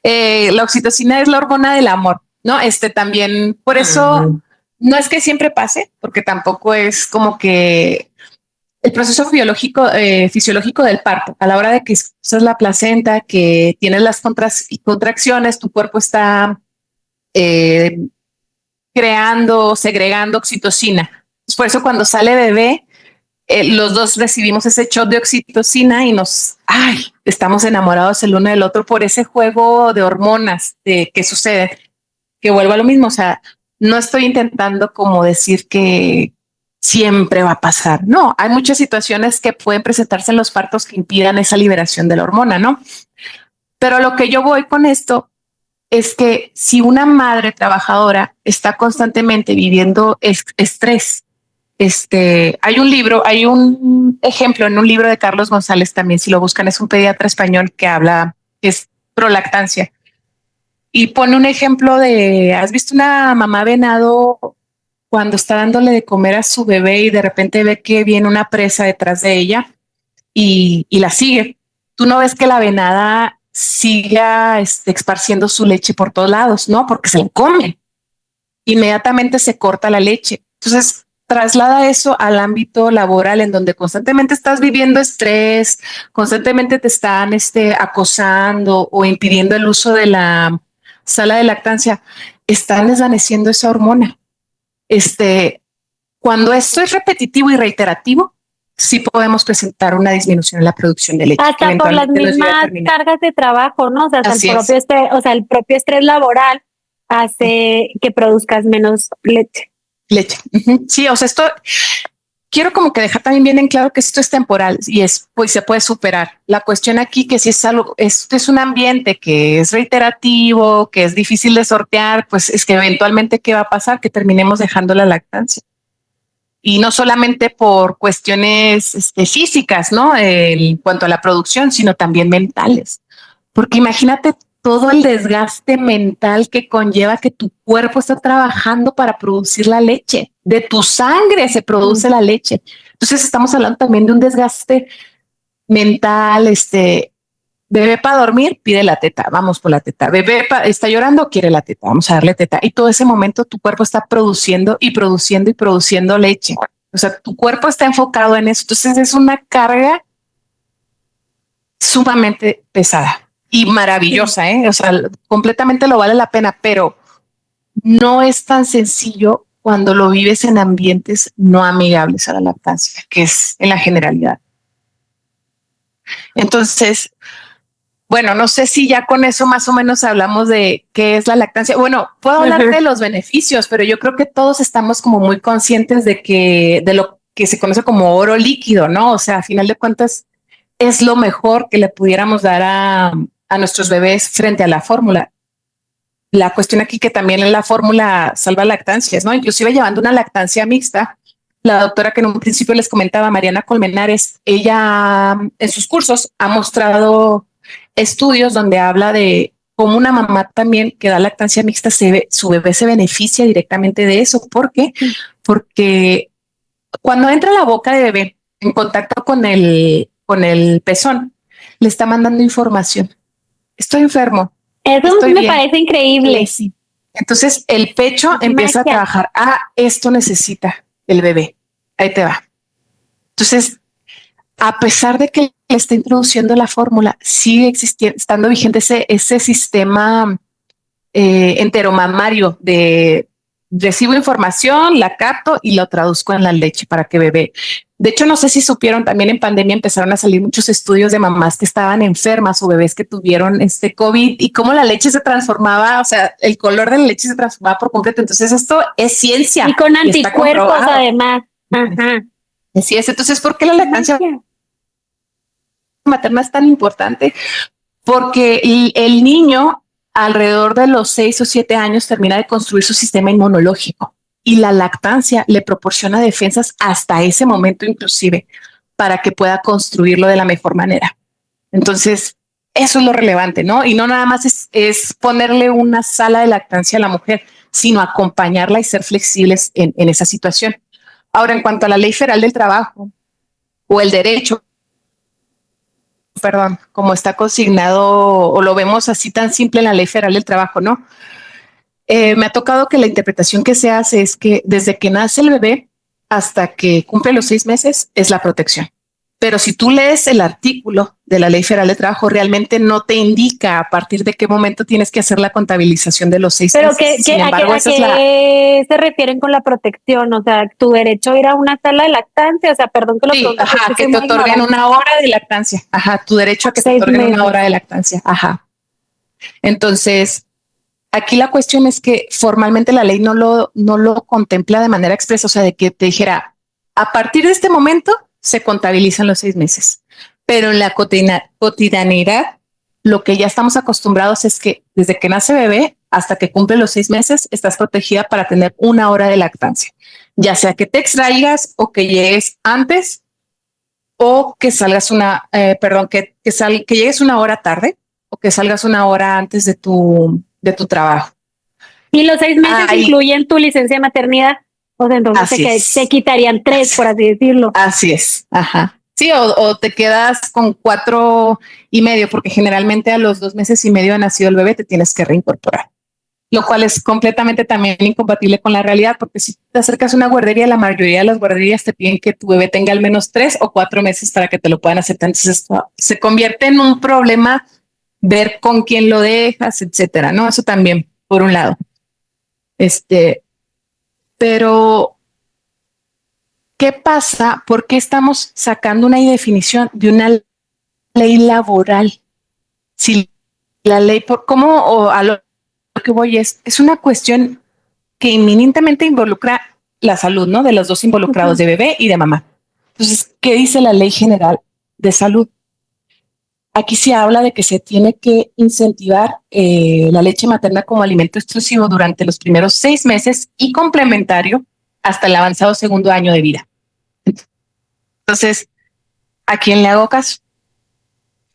la oxitocina es la hormona del amor, ¿no? También, por eso no es que siempre pase, porque tampoco es como que el proceso fisiológico del parto, a la hora de que usas la placenta, que tienes las contracciones, tu cuerpo está eh, creando, segregando oxitocina. Por eso cuando sale bebé, los dos recibimos ese shot de oxitocina y estamos enamorados el uno del otro por ese juego de hormonas que sucede, que vuelvo a lo mismo. O sea, no estoy intentando como decir que siempre va a pasar. No, hay muchas situaciones que pueden presentarse en los partos que impidan esa liberación de la hormona, ¿no? Pero lo que yo voy con esto es que si una madre trabajadora está constantemente viviendo estrés, hay un ejemplo en un libro de Carlos González también, si lo buscan, es un pediatra español que habla, es prolactancia, y pone un ejemplo ¿has visto una mamá venado cuando está dándole de comer a su bebé y de repente ve que viene una presa detrás de ella y la sigue? Tú no ves que la venada siga esparciendo su leche por todos lados, ¿no? Porque se la come. Inmediatamente se corta la leche. Entonces, traslada eso al ámbito laboral, en donde constantemente estás viviendo estrés, constantemente te están acosando o impidiendo el uso de la sala de lactancia. Están desvaneciendo esa hormona. Cuando esto es repetitivo y reiterativo, sí podemos presentar una disminución en la producción de leche. Hasta por las mismas cargas de trabajo, ¿no? O sea, el propio estrés laboral hace que produzcas menos leche. Sí, o sea, esto quiero como que dejar también bien en claro que esto es temporal y pues se puede superar. La cuestión aquí que si esto es un ambiente que es reiterativo, que es difícil de sortear, pues es que eventualmente ¿qué va a pasar? Que terminemos dejando la lactancia. Y no solamente por cuestiones físicas, ¿no? En cuanto a la producción, sino también mentales. Porque imagínate todo el desgaste mental que conlleva que tu cuerpo está trabajando para producir la leche. De tu sangre se produce la leche. Entonces estamos hablando también de un desgaste mental, bebé para dormir, pide la teta, vamos por la teta. Bebé está llorando, quiere la teta, vamos a darle teta. Y todo ese momento tu cuerpo está produciendo y produciendo y produciendo leche. O sea, tu cuerpo está enfocado en eso. Entonces es una carga sumamente pesada y maravillosa, ¿eh? O sea, completamente lo vale la pena, pero no es tan sencillo cuando lo vives en ambientes no amigables a la lactancia, que es en la generalidad. Entonces, bueno, no sé si ya con eso más o menos hablamos de qué es la lactancia. Bueno, puedo hablar de los beneficios, pero yo creo que todos estamos como muy conscientes de lo que se conoce como oro líquido, ¿no? O sea, a final de cuentas es lo mejor que le pudiéramos dar a nuestros bebés frente a la fórmula. La cuestión aquí que también en la fórmula salva lactancias, ¿no? Inclusive llevando una lactancia mixta, la doctora que en un principio les comentaba, Mariana Colmenares, ella en sus cursos ha mostrado estudios donde habla de cómo una mamá también que da lactancia mixta, su bebé se beneficia directamente de eso. ¿Por qué? Porque cuando entra la boca de bebé en contacto con el pezón, le está mandando información. Estoy enfermo. Eso me parece increíble. Sí. Entonces el pecho empieza a trabajar. Esto necesita el bebé. Ahí te va. Entonces, a pesar de que le está introduciendo la fórmula, sigue estando vigente ese sistema enteromamario de recibo información, la capto y lo traduzco en la leche para que bebé. De hecho, no sé si supieron, también en pandemia empezaron a salir muchos estudios de mamás que estaban enfermas o bebés que tuvieron COVID y cómo la leche se transformaba, o sea, el color de la leche se transformaba por completo. Entonces esto es ciencia. Y con anticuerpos además. Ajá. Así es. Entonces, ¿por qué la lactancia materna es tan importante? Porque el niño alrededor de los 6 o 7 años termina de construir su sistema inmunológico y la lactancia le proporciona defensas hasta ese momento inclusive para que pueda construirlo de la mejor manera. Entonces, eso es lo relevante, ¿no? Y no nada más es ponerle una sala de lactancia a la mujer, sino acompañarla y ser flexibles en esa situación. Ahora, en cuanto a la Ley Federal del Trabajo o el derecho, perdón, como está consignado o lo vemos así tan simple en la Ley Federal del Trabajo, ¿no? Me ha tocado que la interpretación que se hace es que desde que nace el bebé hasta que cumple los 6 meses es la protección. Pero si tú lees el artículo de la Ley Federal de Trabajo, realmente no te indica a partir de qué momento tienes que hacer la contabilización de los 6 meses. Pero Sin embargo, ¿a esa qué se refieren con la protección? O sea, tu derecho a ir a una sala de lactancia. O sea, perdón que lo sí, pregunte, ajá, porque que soy te muy otorguen ignorante. una hora de lactancia. Ajá, tu derecho a que te 6 otorguen una meses. hora de lactancia. Ajá. Entonces, aquí la cuestión es que formalmente la ley no lo contempla de manera expresa, o sea, de que te dijera, a partir de este momento se contabilizan los 6 meses, pero en la cotidianidad, lo que ya estamos acostumbrados es que desde que nace bebé hasta que cumple los 6 meses, estás protegida para tener una hora de lactancia, ya sea que te extraigas o que llegues antes o que salgas que llegues una hora tarde o que salgas una hora antes de tu trabajo. Y los 6 meses Ahí, incluyen tu licencia de maternidad. O sea, entonces así se es. quitarían 3, por así decirlo. Así es. Ajá. Sí, o te quedas con 4 y medio, porque generalmente a los 2 meses y medio de nacido el bebé te tienes que reincorporar, lo cual es completamente también incompatible con la realidad, porque si te acercas a una guardería, la mayoría de las guarderías te piden que tu bebé tenga al menos 3 o 4 meses para que te lo puedan aceptar. Entonces esto se convierte en un problema ver con quién lo dejas, etcétera, ¿no? Eso también, por un lado. Pero ¿qué pasa? ¿Por qué estamos sacando una definición de una ley laboral? Si la ley, por cómo o a lo que voy es una cuestión que inminentemente involucra la salud, ¿no? De los dos involucrados, de bebé y de mamá. Entonces, ¿qué dice la Ley General de Salud? Aquí se habla de que se tiene que incentivar la leche materna como alimento exclusivo durante los primeros 6 meses y complementario hasta el avanzado segundo año de vida. Entonces, ¿a quién le hago caso?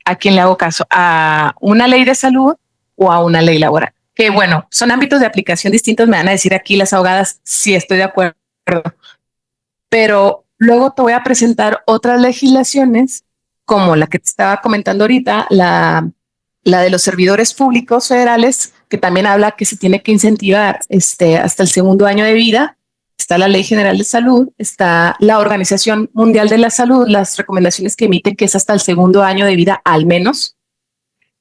¿A quién le hago caso? ¿A una ley de salud o a una ley laboral? Que bueno, son ámbitos de aplicación distintos, me van a decir aquí las abogadas si estoy de acuerdo, pero luego te voy a presentar otras legislaciones como la que te estaba comentando ahorita, la de los servidores públicos federales, que también habla que se tiene que incentivar hasta el segundo año de vida. Está la Ley General de Salud, está la Organización Mundial de la Salud, las recomendaciones que emiten que es hasta el segundo año de vida al menos.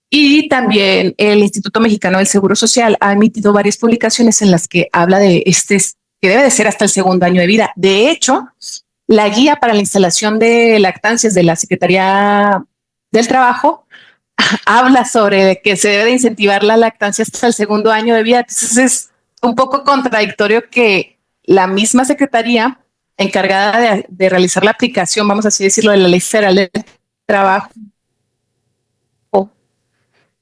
Y también el Instituto Mexicano del Seguro Social ha emitido varias publicaciones en las que habla de que debe de ser hasta el segundo año de vida. De hecho, la guía para la instalación de lactancias de la Secretaría del Trabajo habla sobre que se debe de incentivar la lactancia hasta el segundo año de vida. Entonces es un poco contradictorio que la misma Secretaría encargada de realizar la aplicación, vamos así decirlo, de la Ley Federal del Trabajo,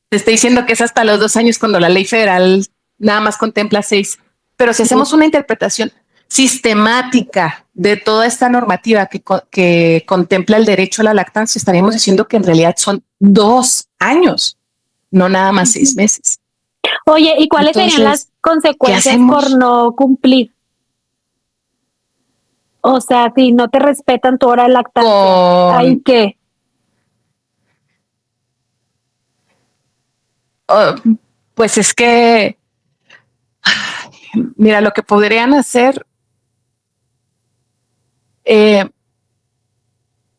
te está diciendo que es hasta los 2 años cuando la ley federal nada más contempla 6. Pero si hacemos una interpretación sistemática de toda esta normativa que contempla el derecho a la lactancia, estaríamos diciendo que en realidad son 2 años, no nada más 6 meses. Oye, ¿y cuáles Entonces, serían las consecuencias por no cumplir? O sea, si no te respetan tu hora de lactancia, ¿hay qué? Pues es que, mira, lo que podrían hacer,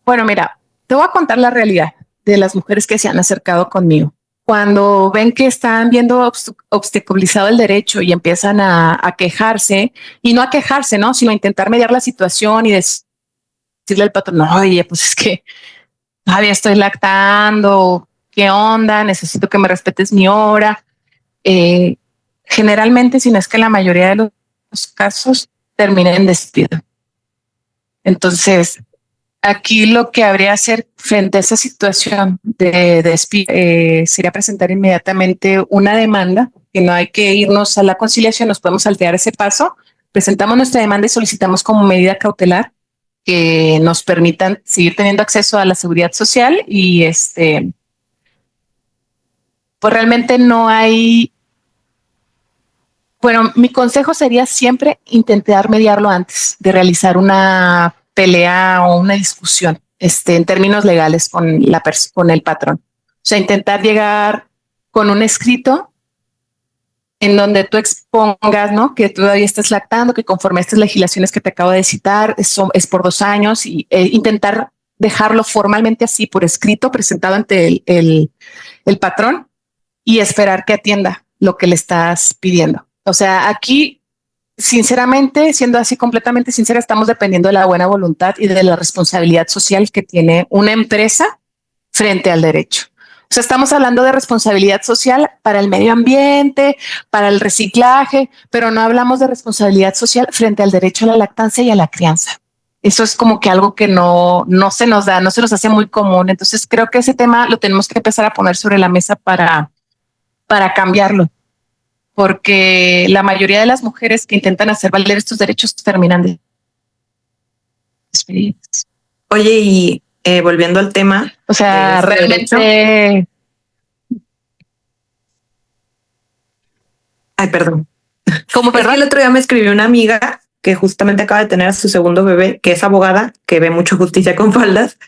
bueno, mira, te voy a contar la realidad de las mujeres que se han acercado conmigo. Cuando ven que están viendo obstaculizado el derecho y empiezan a quejarse, y no a quejarse, ¿no? Sino a intentar mediar la situación y decirle al patrón, no, oye, pues es que todavía estoy lactando, ¿qué onda? Necesito que me respetes mi hora. Generalmente, si no es que la mayoría de los casos termina en despido. Entonces, aquí lo que habría que hacer frente a esa situación de despido sería presentar inmediatamente una demanda, que no hay que irnos a la conciliación, nos podemos saltear ese paso. Presentamos nuestra demanda y solicitamos como medida cautelar que nos permitan seguir teniendo acceso a la seguridad social y pues realmente no hay Bueno, mi consejo sería siempre intentar mediarlo antes de realizar una pelea o una discusión, en términos legales con el patrón. O sea, intentar llegar con un escrito en donde tú expongas, ¿no? Que todavía estás lactando, que conforme a estas legislaciones que te acabo de citar, es por 2 años y intentar dejarlo formalmente así por escrito, presentado ante el patrón y esperar que atienda lo que le estás pidiendo. O sea, aquí, sinceramente, siendo así completamente sincera, estamos dependiendo de la buena voluntad y de la responsabilidad social que tiene una empresa frente al derecho. O sea, estamos hablando de responsabilidad social para el medio ambiente, para el reciclaje, pero no hablamos de responsabilidad social frente al derecho a la lactancia y a la crianza. Eso es como que algo que no se nos da, no se nos hace muy común. Entonces creo que ese tema lo tenemos que empezar a poner sobre la mesa para cambiarlo, porque la mayoría de las mujeres que intentan hacer valer estos derechos terminan despedidas. Oye, y volviendo al tema. O sea, realmente... Derecho. Ay, perdón. ¿Cómo, perdón? Es que el otro día me escribió una amiga que justamente acaba de tener a su segundo bebé, que es abogada, que ve mucho Justicia con Faldas,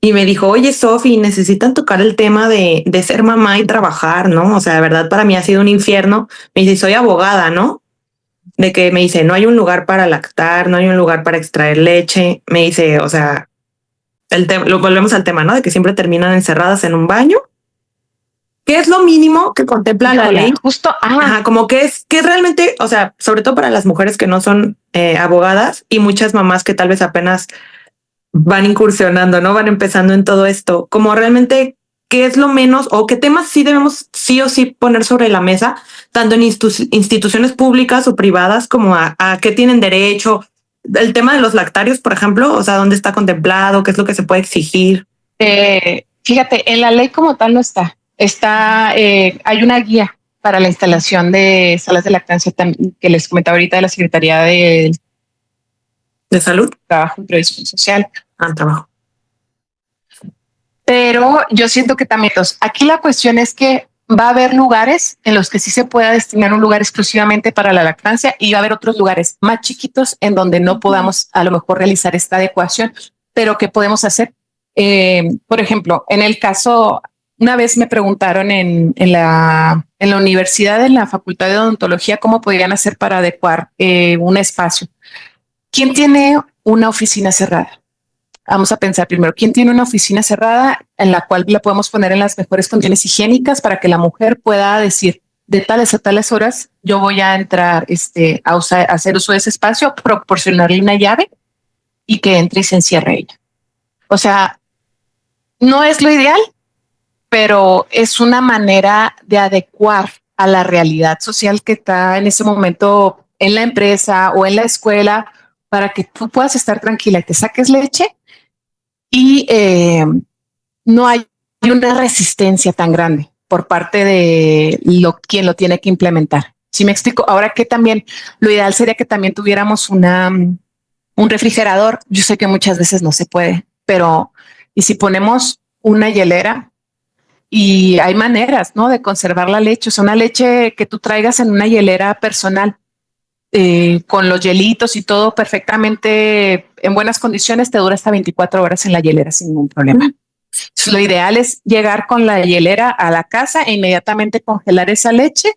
y me dijo, oye, Sofi, necesitan tocar el tema de ser mamá y trabajar, ¿no? O sea, de verdad, para mí ha sido un infierno. Me dice, soy abogada, ¿no? De que me dice, no hay un lugar para lactar, no hay un lugar para extraer leche. Me dice, o sea, lo volvemos al tema, ¿no? De que siempre terminan encerradas en un baño. ¿Qué es lo mínimo que contempla la ley? Justo, ajá, como que es realmente, o sea, sobre todo para las mujeres que no son abogadas y muchas mamás que tal vez apenas van incursionando, ¿no? Van empezando en todo esto, como realmente qué es lo menos o qué temas sí debemos sí o sí poner sobre la mesa, tanto en instituciones públicas o privadas, como a qué tienen derecho. El tema de los lactarios, por ejemplo, o sea, dónde está contemplado, qué es lo que se puede exigir. Fíjate, en la ley como tal no está. Hay una guía para la instalación de salas de lactancia que les comentaba ahorita de la Secretaría de Salud, Trabajo y Previsión Social. Trabajo. Pero yo siento que también aquí la cuestión es que va a haber lugares en los que sí se pueda destinar un lugar exclusivamente para la lactancia y va a haber otros lugares más chiquitos en donde no podamos a lo mejor realizar esta adecuación, pero ¿qué podemos hacer? Por ejemplo, en el caso, una vez me preguntaron en la universidad, en la Facultad de Odontología, cómo podían hacer para adecuar un espacio. ¿Quién tiene una oficina cerrada? Vamos a pensar primero, ¿quién tiene una oficina cerrada en la cual la podemos poner en las mejores condiciones higiénicas para que la mujer pueda decir de tales a tales horas yo voy a entrar a hacer uso de ese espacio, proporcionarle una llave y que entre y se encierre ella? O sea, no es lo ideal, pero es una manera de adecuar a la realidad social que está en ese momento en la empresa o en la escuela para que tú puedas estar tranquila y te saques leche y no hay una resistencia tan grande por parte de quien lo tiene que implementar. Si me explico, ahora que también lo ideal sería que también tuviéramos un refrigerador. Yo sé que muchas veces no se puede, pero y si ponemos una hielera y hay maneras, ¿no? De conservar la leche, o sea, una leche que tú traigas en una hielera personal. Con los hielitos y todo perfectamente en buenas condiciones, te dura hasta 24 horas en la hielera sin ningún problema. Entonces, lo ideal es llegar con la hielera a la casa e inmediatamente congelar esa leche,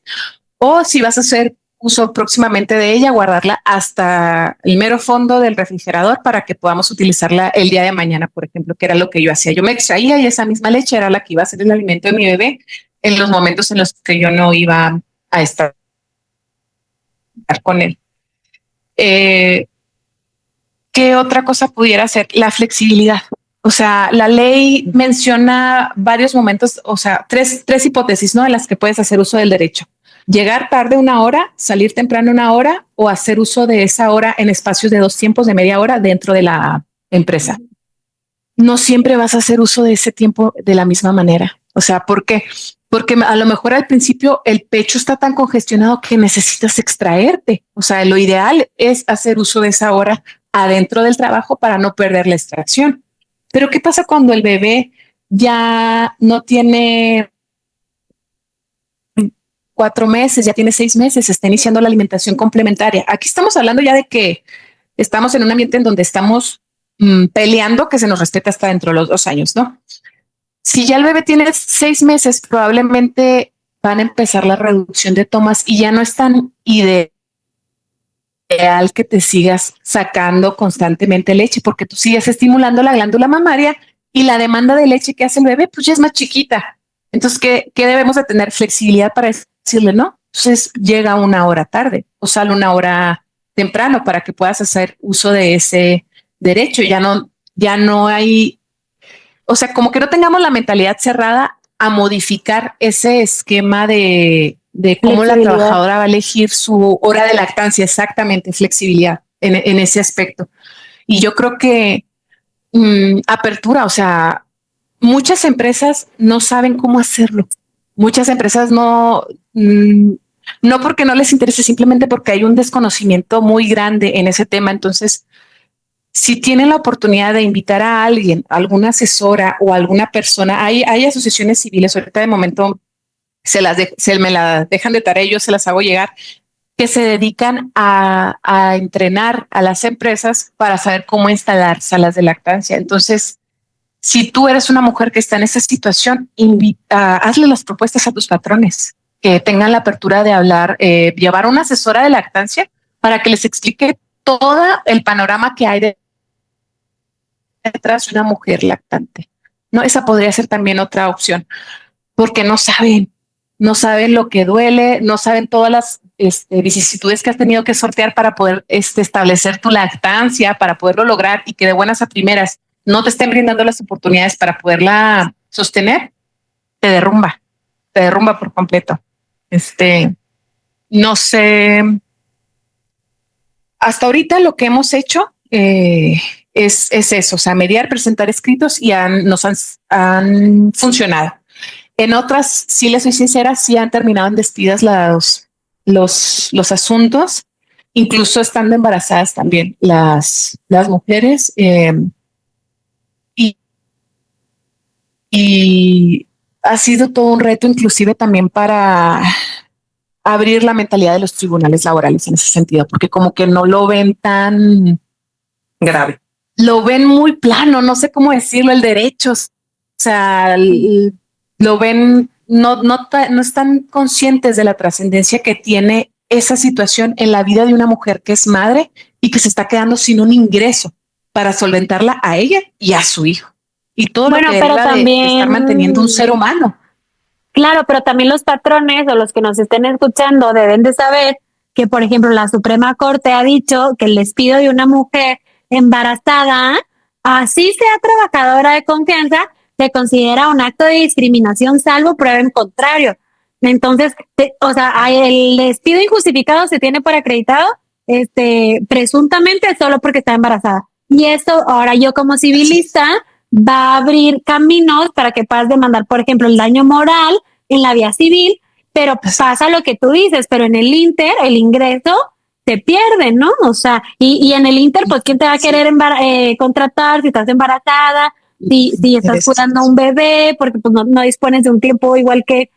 o si vas a hacer uso próximamente de ella, guardarla hasta el mero fondo del refrigerador para que podamos utilizarla el día de mañana, por ejemplo, que era lo que yo hacía. Yo me extraía y esa misma leche era la que iba a ser el alimento de mi bebé en los momentos en los que yo no iba a estar con él. ¿Qué otra cosa pudiera hacer? La flexibilidad. O sea, la ley menciona varios momentos, o sea, tres hipótesis, ¿no? En las que puedes hacer uso del derecho. Llegar tarde 1 hora, salir temprano 1 hora o hacer uso de esa hora en espacios de 2 tiempos de media hora dentro de la empresa. No siempre vas a hacer uso de ese tiempo de la misma manera. O sea, ¿por qué? Porque a lo mejor al principio el pecho está tan congestionado que necesitas extraerte. O sea, lo ideal es hacer uso de esa hora adentro del trabajo para no perder la extracción. Pero ¿qué pasa cuando el bebé ya no tiene 4 meses, ya tiene 6 meses, está iniciando la alimentación complementaria. Aquí estamos hablando ya de que estamos en un ambiente en donde estamos peleando que se nos respeta hasta dentro de los 2 años, ¿no? Si ya el bebé tiene 6 meses, probablemente van a empezar la reducción de tomas y ya no es tan ideal que te sigas sacando constantemente leche porque tú sigues estimulando la glándula mamaria y la demanda de leche que hace el bebé pues ya es más chiquita. Entonces, ¿qué debemos de tener? Flexibilidad para decirle, ¿no? Entonces llega 1 hora tarde o sale 1 hora temprano para que puedas hacer uso de ese derecho. Ya no hay, o sea, como que no tengamos la mentalidad cerrada a modificar ese esquema de cómo la trabajadora va a elegir su hora de lactancia. Exactamente, flexibilidad en ese aspecto. Y yo creo que apertura, o sea, muchas empresas no saben cómo hacerlo. Muchas empresas no porque no les interese, simplemente porque hay un desconocimiento muy grande en ese tema. Entonces, si tienen la oportunidad de invitar a alguien, alguna asesora o alguna persona, hay asociaciones civiles, ahorita de momento se me la dejan de tarea, yo se las hago llegar, que se dedican a entrenar a las empresas para saber cómo instalar salas de lactancia. Entonces, si tú eres una mujer que está en esa situación, hazle las propuestas a tus patrones, que tengan la apertura de hablar, llevar a una asesora de lactancia para que les explique todo el panorama que hay detrás de una mujer lactante. No, esa podría ser también otra opción, porque no saben lo que duele, no saben todas las vicisitudes que has tenido que sortear para poder establecer tu lactancia, para poderlo lograr y que de buenas a primeras no te estén brindando las oportunidades para poderla sostener, te derrumba por completo. No sé, hasta ahorita lo que hemos hecho es eso, o sea, mediar, presentar escritos y nos han funcionado. En otras, sí les soy sincera, sí han terminado en despidas los asuntos, incluso estando embarazadas también las mujeres. Y ha sido todo un reto, inclusive también para abrir la mentalidad de los tribunales laborales en ese sentido, porque como que no lo ven tan grave. Lo ven muy plano, no sé cómo decirlo, el derecho. O sea, lo ven, no están conscientes de la trascendencia que tiene esa situación en la vida de una mujer que es madre y que se está quedando sin un ingreso para solventarla a ella y a su hijo. Y todo lo que deriva de estar manteniendo un ser humano. Claro, pero también los patrones o los que nos estén escuchando deben de saber que, por ejemplo, la Suprema Corte ha dicho que el despido de una mujer embarazada, así sea trabajadora de confianza, se considera un acto de discriminación salvo prueba en contrario. Entonces, o sea, el despido injustificado se tiene por acreditado, presuntamente solo porque está embarazada. Y eso, ahora yo como civilista, va a abrir caminos para que puedas demandar, por ejemplo, el daño moral en la vía civil, pero pasa lo que tú dices, pero en el el ingreso se pierde, ¿no? O sea, y en el Inter, pues, ¿quién te va a querer contratar si estás embarazada, si estás cuidando a un bebé, porque pues no dispones de un tiempo igual que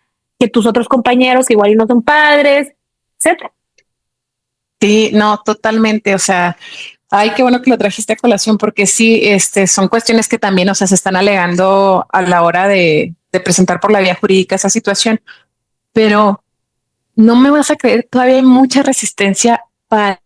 tus otros compañeros, que igual y no son padres, etcétera? Sí, no, totalmente, o sea, ay, qué bueno que lo trajiste a colación, porque sí, son cuestiones que también, o sea, se están alegando a la hora de presentar por la vía jurídica esa situación, pero no me vas a creer, todavía hay mucha resistencia para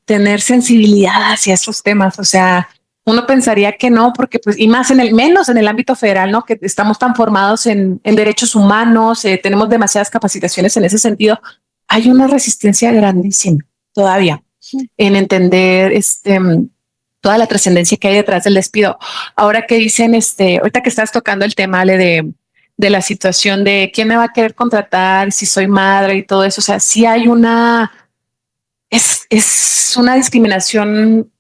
tener sensibilidad hacia esos temas. O sea, uno pensaría que no, porque pues, y más menos en el ámbito federal, ¿no? Que estamos tan formados en derechos humanos, tenemos demasiadas capacitaciones en ese sentido. Hay una resistencia grandísima todavía en entender toda la trascendencia que hay detrás del despido. Ahora que dicen, ahorita que estás tocando el tema de la situación de quién me va a querer contratar, si soy madre y todo eso. O sea, sí hay es una discriminación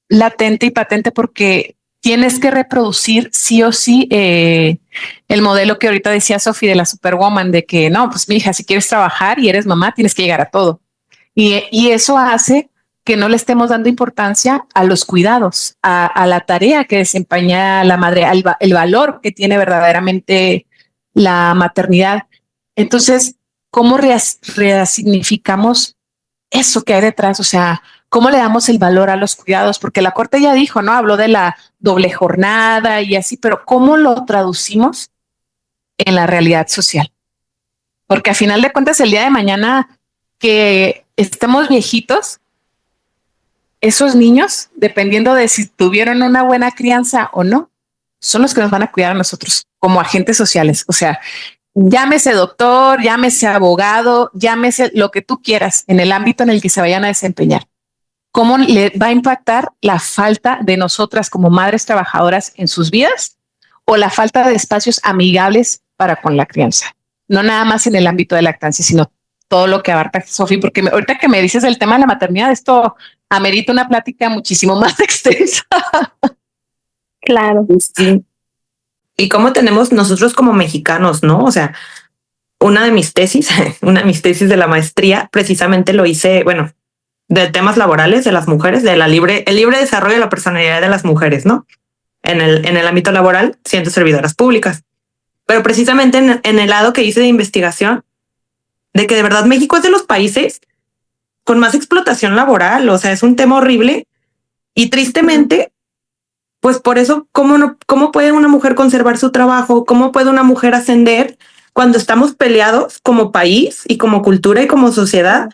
latente y patente porque tienes que reproducir sí o sí el modelo que ahorita decía Sofi de la Superwoman, de que no, pues mi hija, si quieres trabajar y eres mamá, tienes que llegar a todo. Y eso hace que no le estemos dando importancia a los cuidados, a la tarea que desempeña la madre, el valor que tiene verdaderamente la maternidad. Entonces, ¿cómo resignificamos eso que hay detrás? O sea, ¿cómo le damos el valor a los cuidados? Porque la Corte ya dijo, ¿no? Habló de la doble jornada y así, pero ¿cómo lo traducimos en la realidad social? Porque a final de cuentas, el día de mañana que estemos viejitos, esos niños, dependiendo de si tuvieron una buena crianza o no, son los que nos van a cuidar a nosotros como agentes sociales. O sea, llámese doctor, llámese abogado, llámese lo que tú quieras en el ámbito en el que se vayan a desempeñar. ¿Cómo le va a impactar la falta de nosotras como madres trabajadoras en sus vidas o la falta de espacios amigables para con la crianza? No nada más en el ámbito de lactancia, sino todo lo que abarca Sofi, porque ahorita que me dices el tema de la maternidad, esto amerita una plática muchísimo más extensa. Claro. Sí. Y cómo tenemos nosotros como mexicanos, ¿no? O sea, una de mis tesis de la maestría, precisamente lo hice, bueno, de temas laborales de las mujeres, de el libre desarrollo de la personalidad de las mujeres, ¿no? En el ámbito laboral, siendo servidoras públicas. Pero precisamente en el lado que hice de investigación, de que de verdad México es de los países con más explotación laboral, o sea, es un tema horrible y tristemente, pues por eso, ¿cómo puede una mujer conservar su trabajo? ¿Cómo puede una mujer ascender cuando estamos peleados como país y como cultura y como sociedad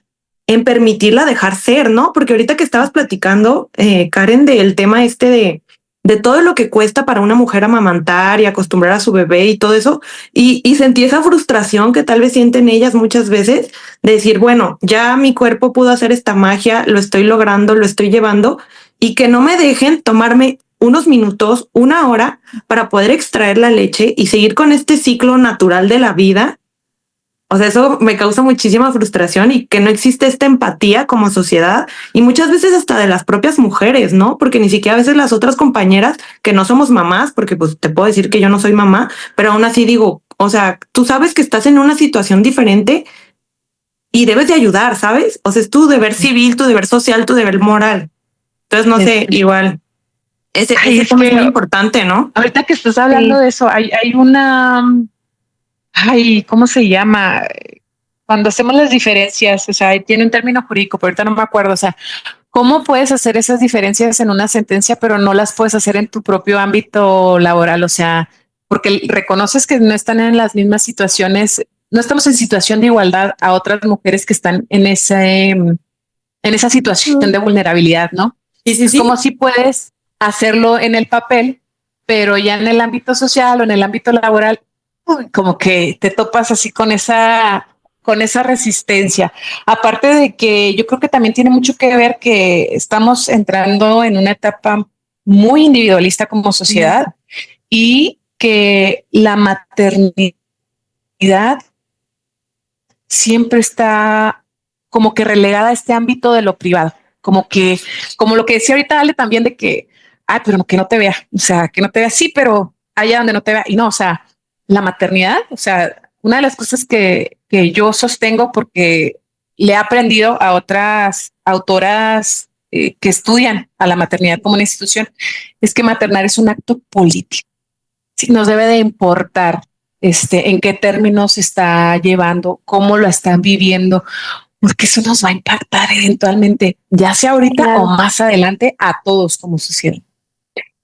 en permitirla dejar ser, ¿no? Porque ahorita que estabas platicando, Karen, del tema de todo lo que cuesta para una mujer amamantar y acostumbrar a su bebé y todo eso, y sentí esa frustración que tal vez sienten ellas muchas veces de decir, bueno, ya mi cuerpo pudo hacer esta magia, lo estoy logrando, lo estoy llevando, y que no me dejen tomarme unos minutos, una hora para poder extraer la leche y seguir con este ciclo natural de la vida. O sea, eso me causa muchísima frustración y que no existe esta empatía como sociedad y muchas veces hasta de las propias mujeres, ¿no? Porque ni siquiera a veces las otras compañeras que no somos mamás, porque pues te puedo decir que yo no soy mamá, pero aún así digo, o sea, tú sabes que estás en una situación diferente y debes de ayudar, ¿sabes? O sea, es tu deber civil, tu deber social, tu deber moral. Entonces, no sé, igual. Ese tema es muy importante, ¿no? Ahorita que estás hablando de eso, hay una... ¿cómo se llama? Cuando hacemos las diferencias, o sea, tiene un término jurídico, pero ahorita no me acuerdo, o sea, ¿cómo puedes hacer esas diferencias en una sentencia, pero no las puedes hacer en tu propio ámbito laboral? O sea, porque reconoces que no están en las mismas situaciones, no estamos en situación de igualdad a otras mujeres que están en esa situación de vulnerabilidad, ¿no? Sí. Como si puedes hacerlo en el papel, pero ya en el ámbito social o en el ámbito laboral, como que te topas así con esa resistencia. Aparte de que yo creo que también tiene mucho que ver que estamos entrando en una etapa muy individualista como sociedad y que la maternidad siempre está como que relegada a este ámbito de lo privado, como lo que decía ahorita Ale también de que, pero que no te vea, o sea, que no te vea, sí, pero allá donde no te vea, y no, o sea, la maternidad, o sea, una de las cosas que yo sostengo porque le he aprendido a otras autoras que estudian a la maternidad como una institución, es que maternar es un acto político. Sí, nos debe de importar en qué términos se está llevando, cómo lo están viviendo, porque eso nos va a impactar eventualmente, ya sea ahorita o más adelante a todos como sociedad.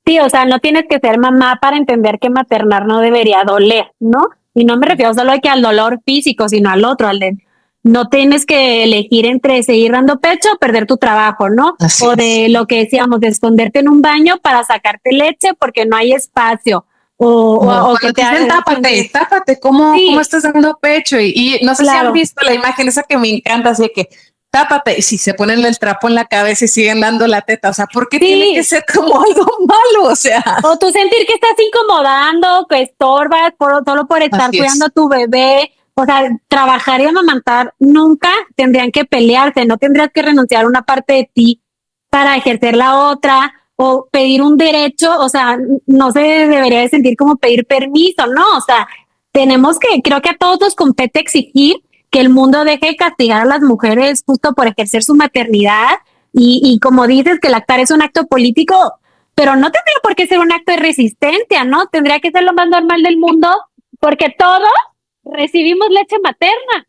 Sí, o sea, no tienes que ser mamá para entender que maternar no debería doler, ¿no? Y no me refiero solo a que al dolor físico, sino al otro, al de no tienes que elegir entre seguir dando pecho o perder tu trabajo, ¿no? Así o de es. lo que decíamos, de esconderte en un baño para sacarte leche porque no hay espacio. O que te dicen tápate, ¿cómo estás dando pecho? Y no sé si han visto la imagen esa que me encanta, así que tápate, y si se ponen el trapo en la cabeza y siguen dando la teta, o sea, ¿por qué tiene que ser como algo malo? O sea, o tú sentir que estás incomodando, que estorbas solo por estar cuidando a tu bebé. O sea, trabajar y amamantar nunca tendrían que pelearse, no tendrías que renunciar a una parte de ti para ejercer la otra o pedir un derecho, o sea, no se debería de sentir como pedir permiso, ¿no? O sea, creo que a todos nos compete exigir que el mundo deje de castigar a las mujeres justo por ejercer su maternidad y como dices, que lactar es un acto político, pero no tendría por qué ser un acto de resistencia, ¿no? Tendría que ser lo más normal del mundo porque todos recibimos leche materna.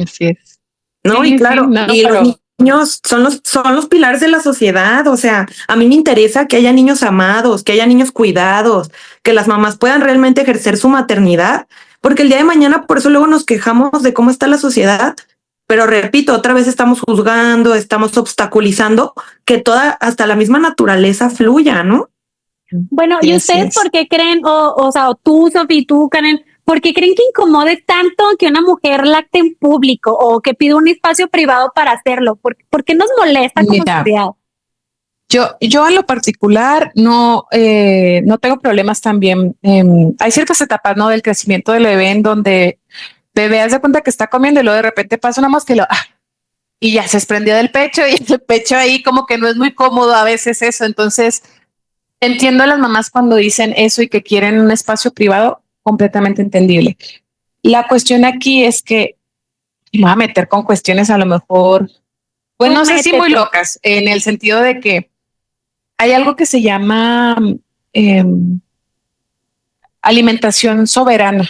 Así es. No, Sí, y claro, sí, no, y pero los niños son los pilares de la sociedad. O sea, a mí me interesa que haya niños amados, que haya niños cuidados, que las mamás puedan realmente ejercer su maternidad, porque el día de mañana por eso luego nos quejamos de cómo está la sociedad. Pero repito, otra vez estamos juzgando, estamos obstaculizando que toda, hasta la misma naturaleza fluya, ¿no? Bueno, sí, ¿y así ustedes es. por qué creen, o sea, o tú, Sofi, tú, Karen, por qué creen que incomode tanto que una mujer lacte en público o que pida un espacio privado para hacerlo? ¿Por qué nos molesta como Mira, sociedad? yo en lo particular no tengo problemas también. Hay ciertas etapas, ¿no? Del crecimiento del bebé en donde bebé hace cuenta que está comiendo y luego de repente pasa una mosca y ya se desprendió del pecho y el pecho ahí como que no es muy cómodo a veces eso. Entonces entiendo a las mamás cuando dicen eso y que quieren un espacio privado, completamente entendible. La cuestión aquí es que me voy a meter con cuestiones a lo mejor, pues Tú no sé si muy métete. locas, en el sentido de que hay algo que se llama eh, alimentación soberana,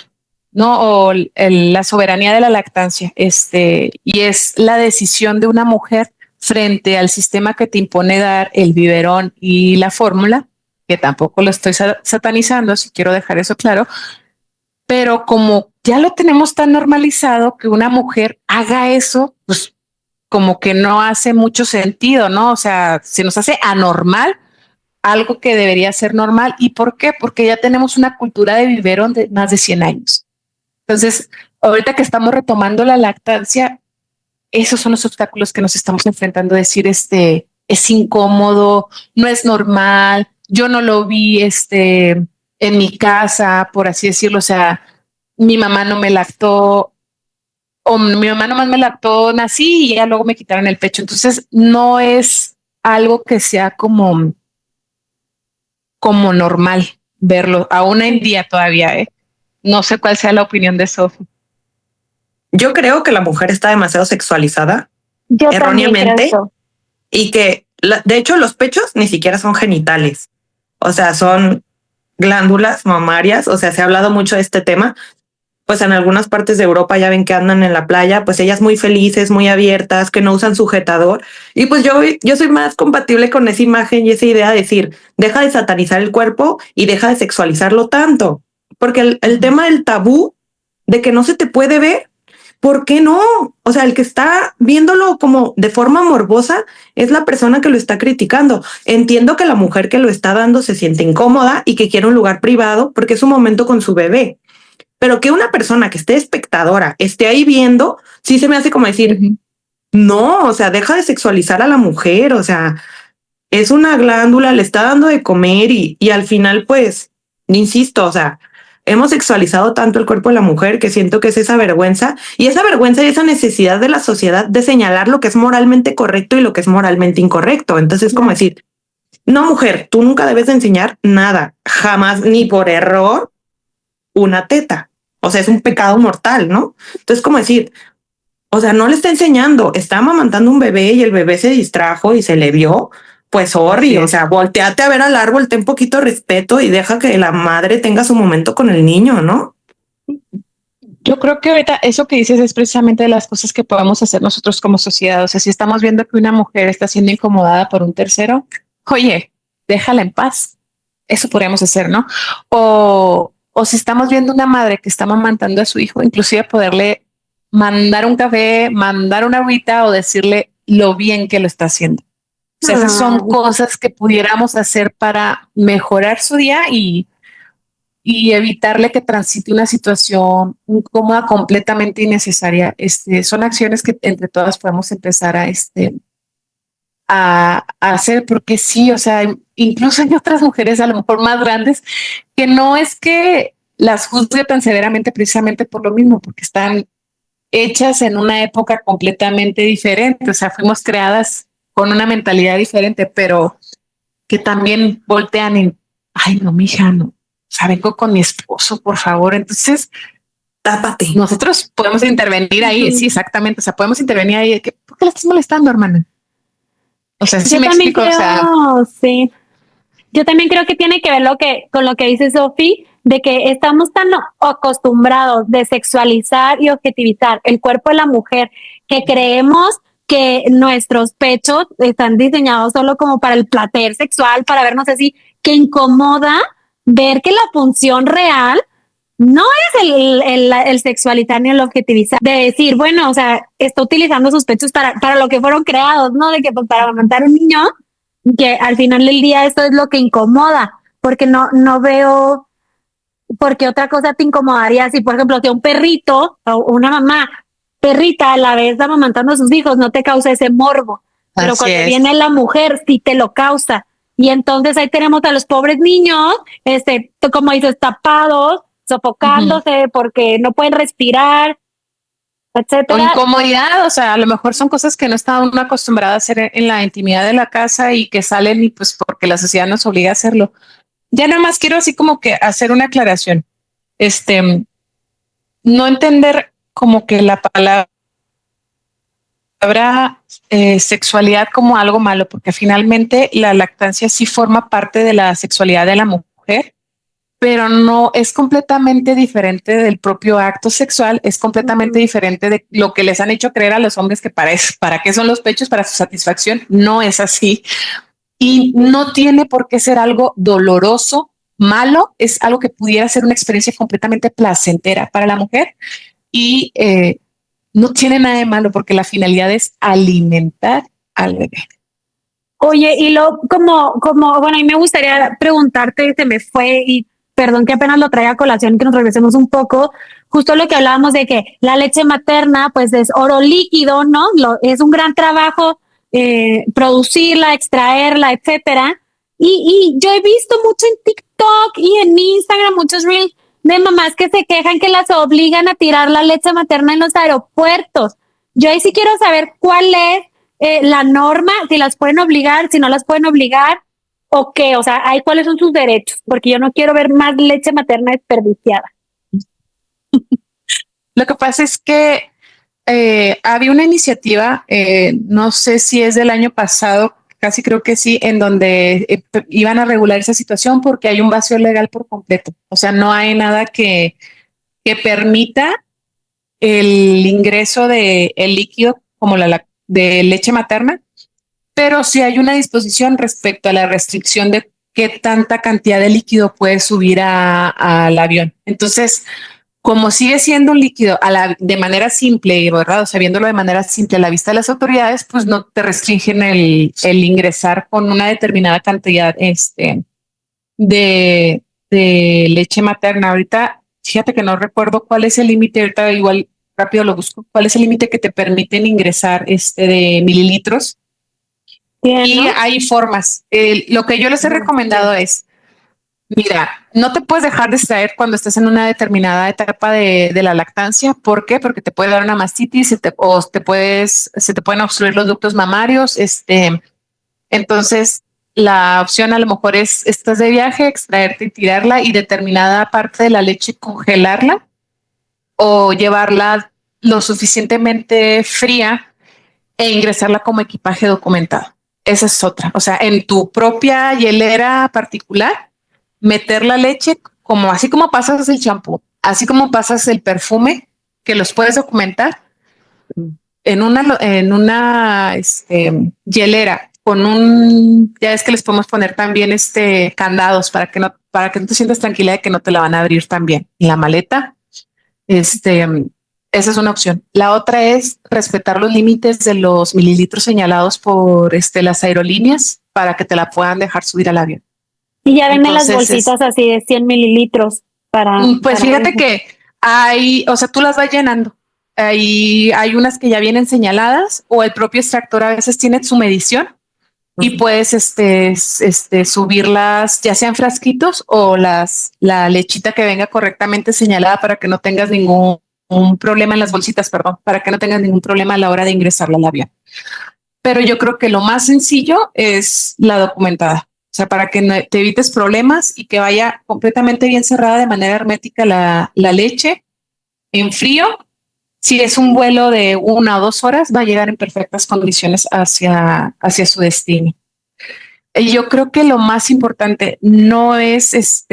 ¿no? O la soberanía de la lactancia, y es la decisión de una mujer frente al sistema que te impone dar el biberón y la fórmula, que tampoco lo estoy satanizando, si quiero dejar eso claro, pero como ya lo tenemos tan normalizado que una mujer haga eso, pues como que no hace mucho sentido, ¿no? O sea, se nos hace anormal algo que debería ser normal. ¿Y por qué? Porque ya tenemos una cultura de biberón de más de 100 años. Entonces, ahorita que estamos retomando la lactancia, esos son los obstáculos que nos estamos enfrentando. Decir, es incómodo, no es normal, yo no lo vi, en mi casa, por así decirlo. O sea, mi mamá no me lactó, o mi mamá nomás me lactó, nací y ya luego me quitaron el pecho. Entonces, no es algo que sea como normal verlo, aún en día todavía, ¿eh? No sé cuál sea la opinión de Sophie. Yo creo que la mujer está demasiado sexualizada, Yo también creo erróneamente, eso. y que de hecho los pechos ni siquiera son genitales, o sea, son glándulas mamarias. O sea, se ha hablado mucho de este tema. Pues en algunas partes de Europa ya ven que andan en la playa, pues ellas muy felices, muy abiertas, que no usan sujetador. Y pues yo soy más compatible con esa imagen y esa idea de decir, deja de satanizar el cuerpo y deja de sexualizarlo tanto. Porque el tema del tabú de que no se te puede ver, ¿por qué no? O sea, el que está viéndolo como de forma morbosa es la persona que lo está criticando. Entiendo que la mujer que lo está dando se siente incómoda y que quiere un lugar privado porque es un momento con su bebé. Pero que una persona que esté espectadora esté ahí viendo, sí se me hace como decir, no, o sea, deja de sexualizar a la mujer. O sea, es una glándula, le está dando de comer y al final, pues, insisto, o sea, hemos sexualizado tanto el cuerpo de la mujer que siento que es esa vergüenza y esa necesidad de la sociedad de señalar lo que es moralmente correcto y lo que es moralmente incorrecto. Entonces, como decir, no, mujer, tú nunca debes de enseñar nada, jamás, ni por error, una teta. O sea, es un pecado mortal, ¿no? Entonces, como decir, o sea, no le está enseñando, está amamantando un bebé y el bebé se distrajo y se le vio, pues sorry. O sea, volteate a ver al árbol, ten poquito respeto y deja que la madre tenga su momento con el niño, ¿no? Yo creo que ahorita eso que dices es precisamente de las cosas que podemos hacer nosotros como sociedad. O sea, si estamos viendo que una mujer está siendo incomodada por un tercero, oye, déjala en paz. Eso podríamos hacer, ¿no? O si estamos viendo una madre que está amamantando a su hijo, inclusive poderle mandar un café, mandar una agüita o decirle lo bien que lo está haciendo. O sea, esas son Ay, cosas que pudiéramos hacer para mejorar su día y evitarle que transite una situación incómoda completamente innecesaria. Son acciones que entre todas podemos empezar a hacer, porque sí, o sea, incluso hay otras mujeres a lo mejor más grandes que no es que las juzgue tan severamente precisamente por lo mismo, porque están hechas en una época completamente diferente. O sea, fuimos creadas con una mentalidad diferente, pero que también voltean en, ay, no, mija, no. O sea, vengo con mi esposo, por favor. Entonces, Tápate. nosotros podemos intervenir ahí. Sí, exactamente. O sea, podemos intervenir ahí. ¿Por qué la estás molestando, hermana? O sea, sí yo me también explico. O sea, creo, sí. Yo también creo que tiene que ver con lo que dice Sofi, de que estamos tan acostumbrados de sexualizar y objetivizar el cuerpo de la mujer que creemos que nuestros pechos están diseñados solo como para el placer sexual, para vernos así, que incomoda ver que la función real no es el sexualizar ni el objetivizar, de decir, bueno, o sea, está utilizando sus pechos para lo que fueron creados, ¿no? De que pues, para amamantar un niño, que al final del día esto es lo que incomoda, porque no veo por qué otra cosa te incomodaría si, por ejemplo, si un perrito o una mamá perrita a la vez amamantando a sus hijos no te causa ese morbo, pero Así cuando es. viene la mujer sí te lo causa. Y entonces ahí tenemos a los pobres niños, como dices, tapados, sofocándose porque no pueden respirar, O etcétera. incomodidad, o sea, a lo mejor son cosas que no está uno acostumbrado a hacer en la intimidad de la casa y que salen y pues porque la sociedad nos obliga a hacerlo. Ya nada más quiero así como que hacer una aclaración. No entender como que la palabra sexualidad como algo malo, porque finalmente la lactancia sí forma parte de la sexualidad de la mujer, pero no es completamente diferente del propio acto sexual, es completamente diferente de lo que les han hecho creer a los hombres que para qué son los pechos, para su satisfacción. No es así y no tiene por qué ser algo doloroso, malo, es algo que pudiera ser una experiencia completamente placentera para la mujer y no tiene nada de malo porque la finalidad es alimentar al bebé. Oye, y bueno, y me gustaría preguntarte, se me fue, y perdón que apenas lo traiga a colación, que nos regresemos un poco, justo lo que hablábamos de que la leche materna, pues es oro líquido, ¿no? Es un gran trabajo producirla, extraerla, etcétera. Y yo he visto mucho en TikTok y en Instagram, muchos reels de mamás que se quejan que las obligan a tirar la leche materna en los aeropuertos. Yo ahí sí quiero saber cuál es la norma, si las pueden obligar, si no las pueden obligar, o qué, o sea, hay cuáles son sus derechos, porque yo no quiero ver más leche materna desperdiciada. Lo que pasa es que había una iniciativa, no sé si es del año pasado, casi creo que sí, en donde iban a regular esa situación porque hay un vacío legal por completo. O sea, no hay nada que permita el ingreso de el líquido como de leche materna, pero sí hay una disposición respecto a la restricción de qué tanta cantidad de líquido puede subir al avión. Entonces, como sigue siendo un líquido de manera simple, ¿verdad? O sea, viéndolo de manera simple a la vista de las autoridades, pues no te restringen el ingresar con una determinada cantidad de leche materna. Ahorita, fíjate que no recuerdo cuál es el límite, ahorita igual rápido lo busco, cuál es el límite que te permiten ingresar de mililitros. Bien, y ¿no? hay formas. Lo que yo les he recomendado es, mira, no te puedes dejar de extraer cuando estés en una determinada etapa de la lactancia. ¿Por qué? Porque te puede dar una mastitis, se te pueden obstruir los ductos mamarios. Entonces, la opción a lo mejor es, estás de viaje, extraerte y tirarla y determinada parte de la leche congelarla o llevarla lo suficientemente fría e ingresarla como equipaje documentado. Esa es otra. O sea, en tu propia hielera particular, meter la leche como así como pasas el champú, así como pasas el perfume, que los puedes documentar en una hielera con ya es que les podemos poner también candados para que no te sientas tranquila de que no te la van a abrir también en la maleta. Esa es una opción. La otra es respetar los límites de los mililitros señalados por las aerolíneas para que te la puedan dejar subir al avión. Y ya venden las Entonces, bolsitas así de 100 mililitros pues para fíjate eso. que o sea, tú las vas llenando. Hay unas que ya vienen señaladas o el propio extractor a veces tiene su medición y puedes subirlas ya sean frasquitos o la lechita que venga correctamente señalada para que no tengas ningún un problema en las bolsitas, perdón, para que no tengas ningún problema a la hora de ingresarla al avión. Pero yo creo que lo más sencillo es la documentada. O sea, para que te evites problemas y que vaya completamente bien cerrada de manera hermética la leche en frío. Si es un vuelo de 1 o 2 horas, va a llegar en perfectas condiciones hacia su destino. Y yo creo que lo más importante no es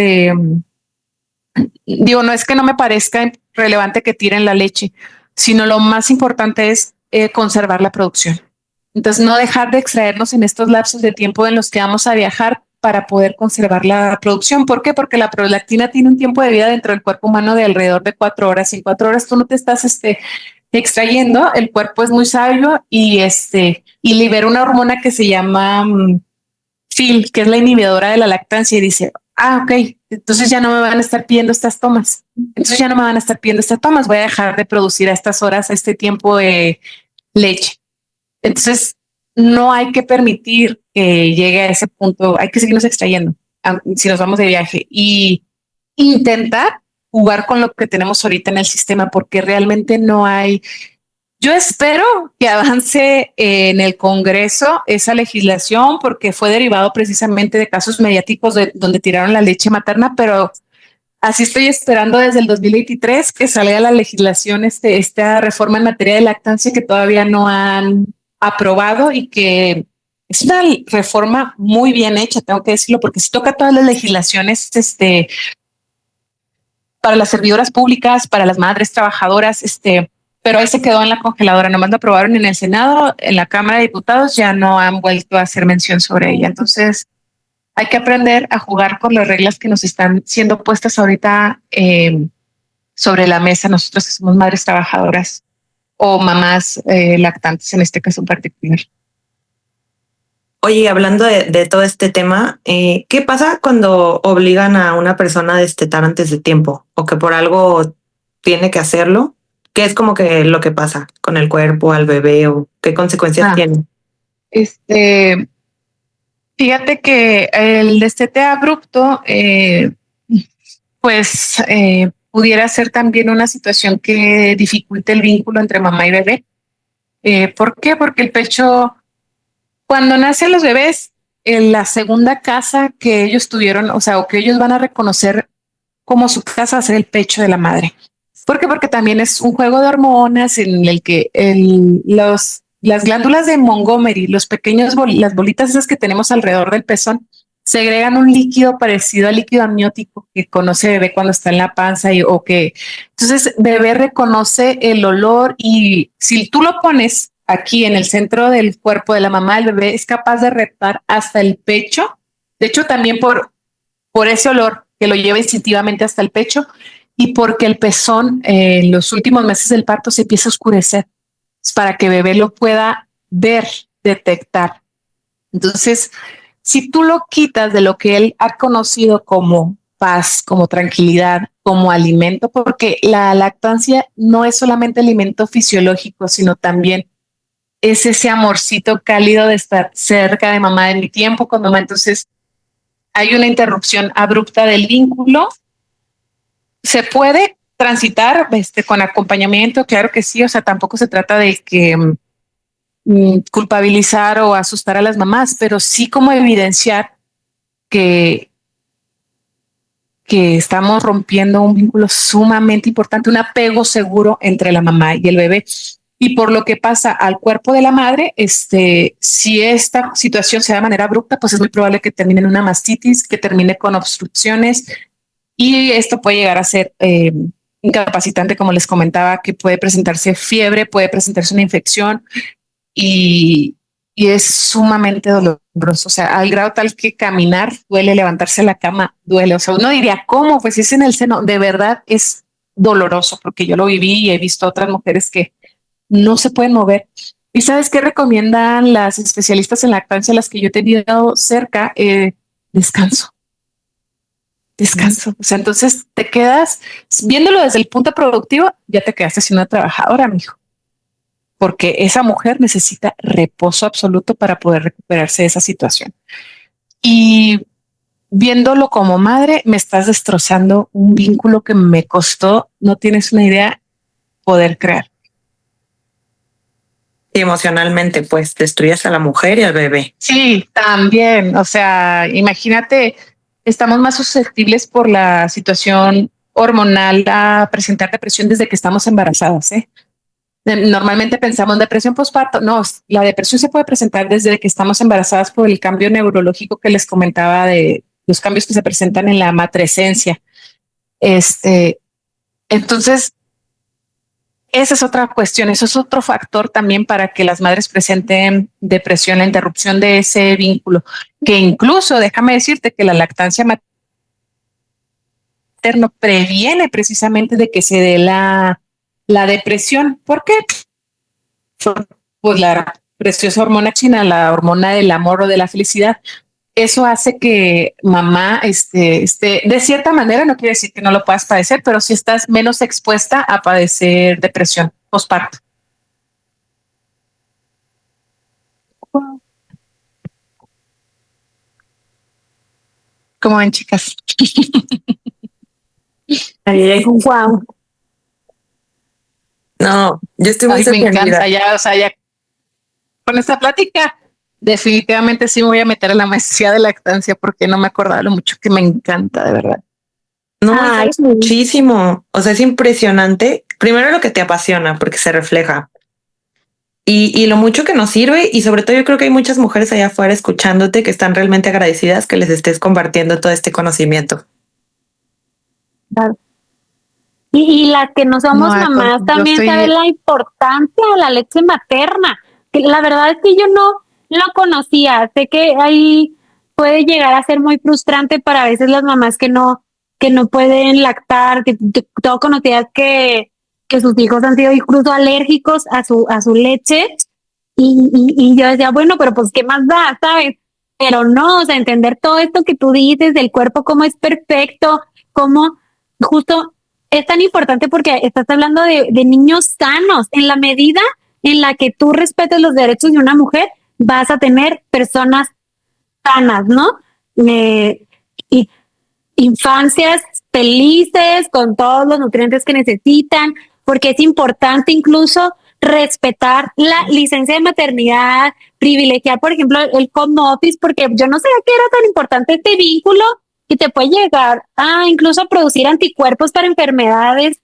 digo, no es que no me parezca relevante que tiren la leche, sino lo más importante es conservar la producción. Entonces, no dejar de extraernos en estos lapsos de tiempo en los que vamos a viajar para poder conservar la producción. ¿Por qué? Porque la prolactina tiene un tiempo de vida dentro del cuerpo humano de alrededor de 4 horas. Y en 4 horas tú no te estás extrayendo, el cuerpo es muy sabio y libera una hormona que se llama FIL, que es la inhibidora de la lactancia, y dice, ok, entonces ya no me van a estar pidiendo estas tomas. Entonces ya no me van a estar pidiendo estas tomas. Voy a dejar de producir a estas horas, a este tiempo de leche. Entonces, no hay que permitir que llegue a ese punto. Hay que seguirnos extrayendo si nos vamos de viaje y intentar jugar con lo que tenemos ahorita en el sistema, porque realmente no hay. Yo espero que avance en el Congreso esa legislación, porque fue derivado precisamente de casos mediáticos donde tiraron la leche materna, pero así estoy esperando desde el 2023 que salga la legislación, esta reforma en materia de lactancia que todavía no han aprobado y que es una reforma muy bien hecha, tengo que decirlo, porque si toca todas las legislaciones, para las servidoras públicas, para las madres trabajadoras, pero ahí se quedó en la congeladora, nomás lo aprobaron en el Senado, en la Cámara de Diputados, ya no han vuelto a hacer mención sobre ella. Entonces, hay que aprender a jugar con las reglas que nos están siendo puestas ahorita sobre la mesa, nosotros que somos madres trabajadoras o mamás lactantes en este caso en particular. Oye, hablando de todo este tema, ¿qué pasa cuando obligan a una persona a destetar antes de tiempo o que por algo tiene que hacerlo? ¿Qué es como que lo que pasa con el cuerpo, al bebé o qué consecuencias tiene? Fíjate que el destete abrupto, pues pudiera ser también una situación que dificulte el vínculo entre mamá y bebé. ¿Por qué? Porque el pecho, cuando nacen los bebés, en la segunda casa que ellos tuvieron, o sea, o que ellos van a reconocer como su casa va a ser el pecho de la madre. ¿Por qué? Porque también es un juego de hormonas en el que las glándulas de Montgomery, los pequeños las bolitas esas que tenemos alrededor del pezón, segregan un líquido parecido al líquido amniótico que conoce bebé cuando está en la panza entonces bebé reconoce el olor y si tú lo pones aquí en el centro del cuerpo de la mamá, el bebé es capaz de reptar hasta el pecho. De hecho, también por ese olor que lo lleva instintivamente hasta el pecho y porque el pezón en los últimos meses del parto se empieza a oscurecer para que bebé lo pueda ver, detectar. Entonces, si tú lo quitas de lo que él ha conocido como paz, como tranquilidad, como alimento, porque la lactancia no es solamente alimento fisiológico, sino también es ese amorcito cálido de estar cerca de mamá en mi tiempo con mamá. Entonces, hay una interrupción abrupta del vínculo. Se puede transitar con acompañamiento, claro que sí, o sea, tampoco se trata de que culpabilizar o asustar a las mamás, pero sí como evidenciar que estamos rompiendo un vínculo sumamente importante, un apego seguro entre la mamá y el bebé. Y por lo que pasa al cuerpo de la madre, si esta situación se da de manera abrupta, pues es muy probable que termine en una mastitis, que termine con obstrucciones y esto puede llegar a ser incapacitante, como les comentaba, que puede presentarse fiebre, puede presentarse una infección y es sumamente doloroso. O sea, al grado tal que caminar duele, levantarse de la cama duele. O sea, uno diría, ¿cómo? Pues si es en el seno, de verdad es doloroso porque yo lo viví y he visto a otras mujeres que no se pueden mover. ¿Y sabes qué recomiendan las especialistas en lactancia, las que yo he tenido cerca? Descanso. O sea, entonces te quedas viéndolo desde el punto productivo, ya te quedaste siendo una trabajadora, mijo, porque esa mujer necesita reposo absoluto para poder recuperarse de esa situación. Y viéndolo como madre, me estás destrozando un vínculo que me costó, no tienes una idea, poder crear. Y emocionalmente, pues destruyes a la mujer y al bebé. Sí, también. O sea, imagínate, estamos más susceptibles por la situación hormonal a presentar depresión desde que estamos embarazadas. Normalmente pensamos en depresión postparto. No, la depresión se puede presentar desde que estamos embarazadas por el cambio neurológico que les comentaba de los cambios que se presentan en la matrescencia. Entonces, esa es otra cuestión, eso es otro factor también para que las madres presenten depresión, la interrupción de ese vínculo, que incluso déjame decirte que la lactancia materna previene precisamente de que se dé la depresión. ¿Por qué? Pues la preciosa hormona china, la hormona del amor o de la felicidad, eso hace que mamá de cierta manera, no quiere decir que no lo puedas padecer, pero sí estás menos expuesta a padecer depresión postparto. ¿Cómo ven, chicas? Wow. No, yo estoy muy me encanta ya, o sea, ya con esta plática definitivamente sí me voy a meter a la maestría de lactancia porque no me acordaba lo mucho que me encanta, de verdad. No, es muchísimo. O sea, es impresionante. Primero lo que te apasiona porque se refleja y lo mucho que nos sirve. Y sobre todo yo creo que hay muchas mujeres allá afuera escuchándote que están realmente agradecidas que les estés compartiendo todo este conocimiento. Claro. Y las que no somos mamás también saben la importancia de la leche materna. Que la verdad es que yo no lo conocía. Sé que ahí puede llegar a ser muy frustrante para a veces las mamás que no pueden lactar, que todo conocías que sus hijos han sido incluso alérgicos a su leche. Y yo decía, bueno, pero pues qué más da, ¿sabes? Pero no, o sea, entender todo esto que tú dices del cuerpo, cómo es perfecto, cómo justo es tan importante porque estás hablando de niños sanos. En la medida en la que tú respetes los derechos de una mujer, vas a tener personas sanas, ¿no? Y infancias felices, con todos los nutrientes que necesitan, porque es importante incluso respetar la licencia de maternidad, privilegiar, por ejemplo, el home office, porque yo no sabía que era tan importante este vínculo y te puede llegar a incluso a producir anticuerpos para enfermedades.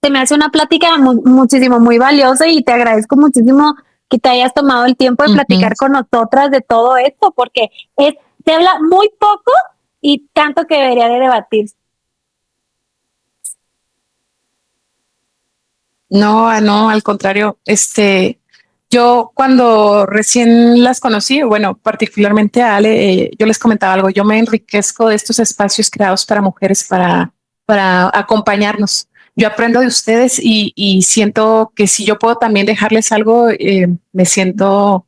Se me hace una plática muchísimo, muy valiosa y te agradezco muchísimo que te hayas tomado el tiempo de platicar con nosotras de todo esto, porque se habla muy poco y tanto que debería de debatirse. No, al contrario, yo cuando recién las conocí, bueno, particularmente a Ale, yo les comentaba algo, yo me enriquezco de estos espacios creados para mujeres para acompañarnos. Yo aprendo de ustedes y siento que si yo puedo también dejarles algo, me siento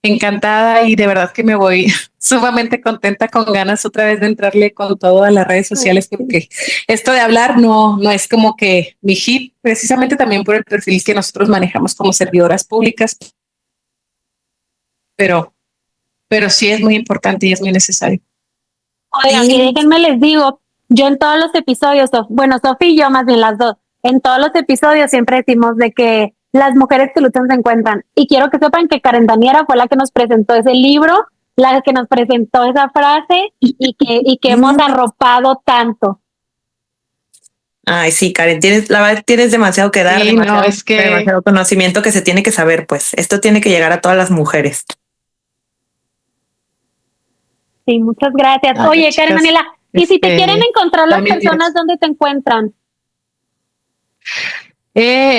encantada y de verdad que me voy sumamente contenta, con ganas otra vez de entrarle con todo a las redes sociales, porque esto de hablar no es como que mi hit, precisamente también por el perfil que nosotros manejamos como servidoras públicas, pero sí es muy importante y es muy necesario. Oigan, y déjenme les digo, yo en todos los episodios, bueno, Sofía y yo más bien las dos, en todos los episodios siempre decimos de que las mujeres que luchan se encuentran. Y quiero que sepan que Karen Daniera fue la que nos presentó ese libro, la que nos presentó esa frase y que hemos arropado tanto. Ay, sí, Karen, tienes demasiado que dar, sí, demasiado conocimiento que se tiene que saber, pues esto tiene que llegar a todas las mujeres. Sí, muchas gracias. Oye, chicas, Karen Daniela, y si te quieren encontrar las personas, ¿dónde te encuentran?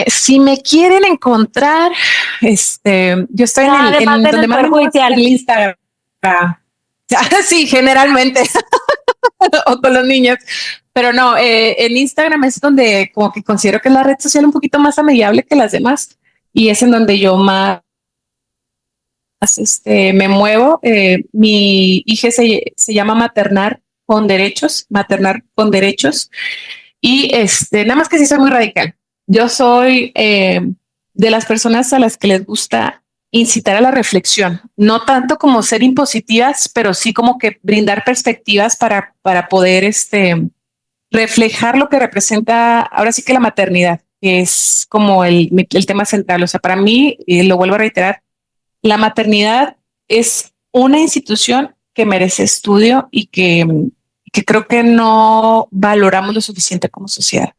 Si me quieren encontrar, yo estoy en donde más en Instagram. Sí, generalmente o con los niños, pero no, en Instagram es donde como que considero que es la red social un poquito más amigable que las demás y es en donde yo más me muevo. Mi hija se llama Maternar con Derechos y nada más que sí soy muy radical. Yo soy de las personas a las que les gusta incitar a la reflexión, no tanto como ser impositivas, pero sí como que brindar perspectivas para poder reflejar lo que representa ahora sí que la maternidad, que es como el tema central. O sea, para mí, lo vuelvo a reiterar, la maternidad es una institución que merece estudio y que creo que no valoramos lo suficiente como sociedad.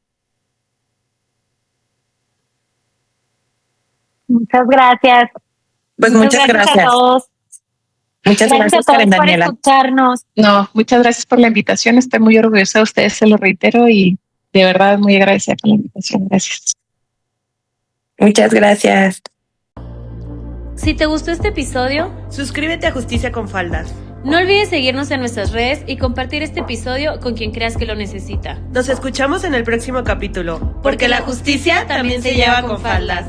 Muchas gracias. Pues muchas gracias a todos. Muchas gracias, a todos Karen por Daniela. escucharnos. No, muchas gracias por la invitación. Estoy muy orgullosa de ustedes, se lo reitero, y de verdad muy agradecida con la invitación. Gracias. Muchas gracias. Si te gustó este episodio, Suscríbete a Justicia con Faldas. no olvides seguirnos en nuestras redes y compartir este episodio con quien creas que lo necesita. Nos escuchamos en el próximo capítulo, porque la justicia también se lleva con faldas.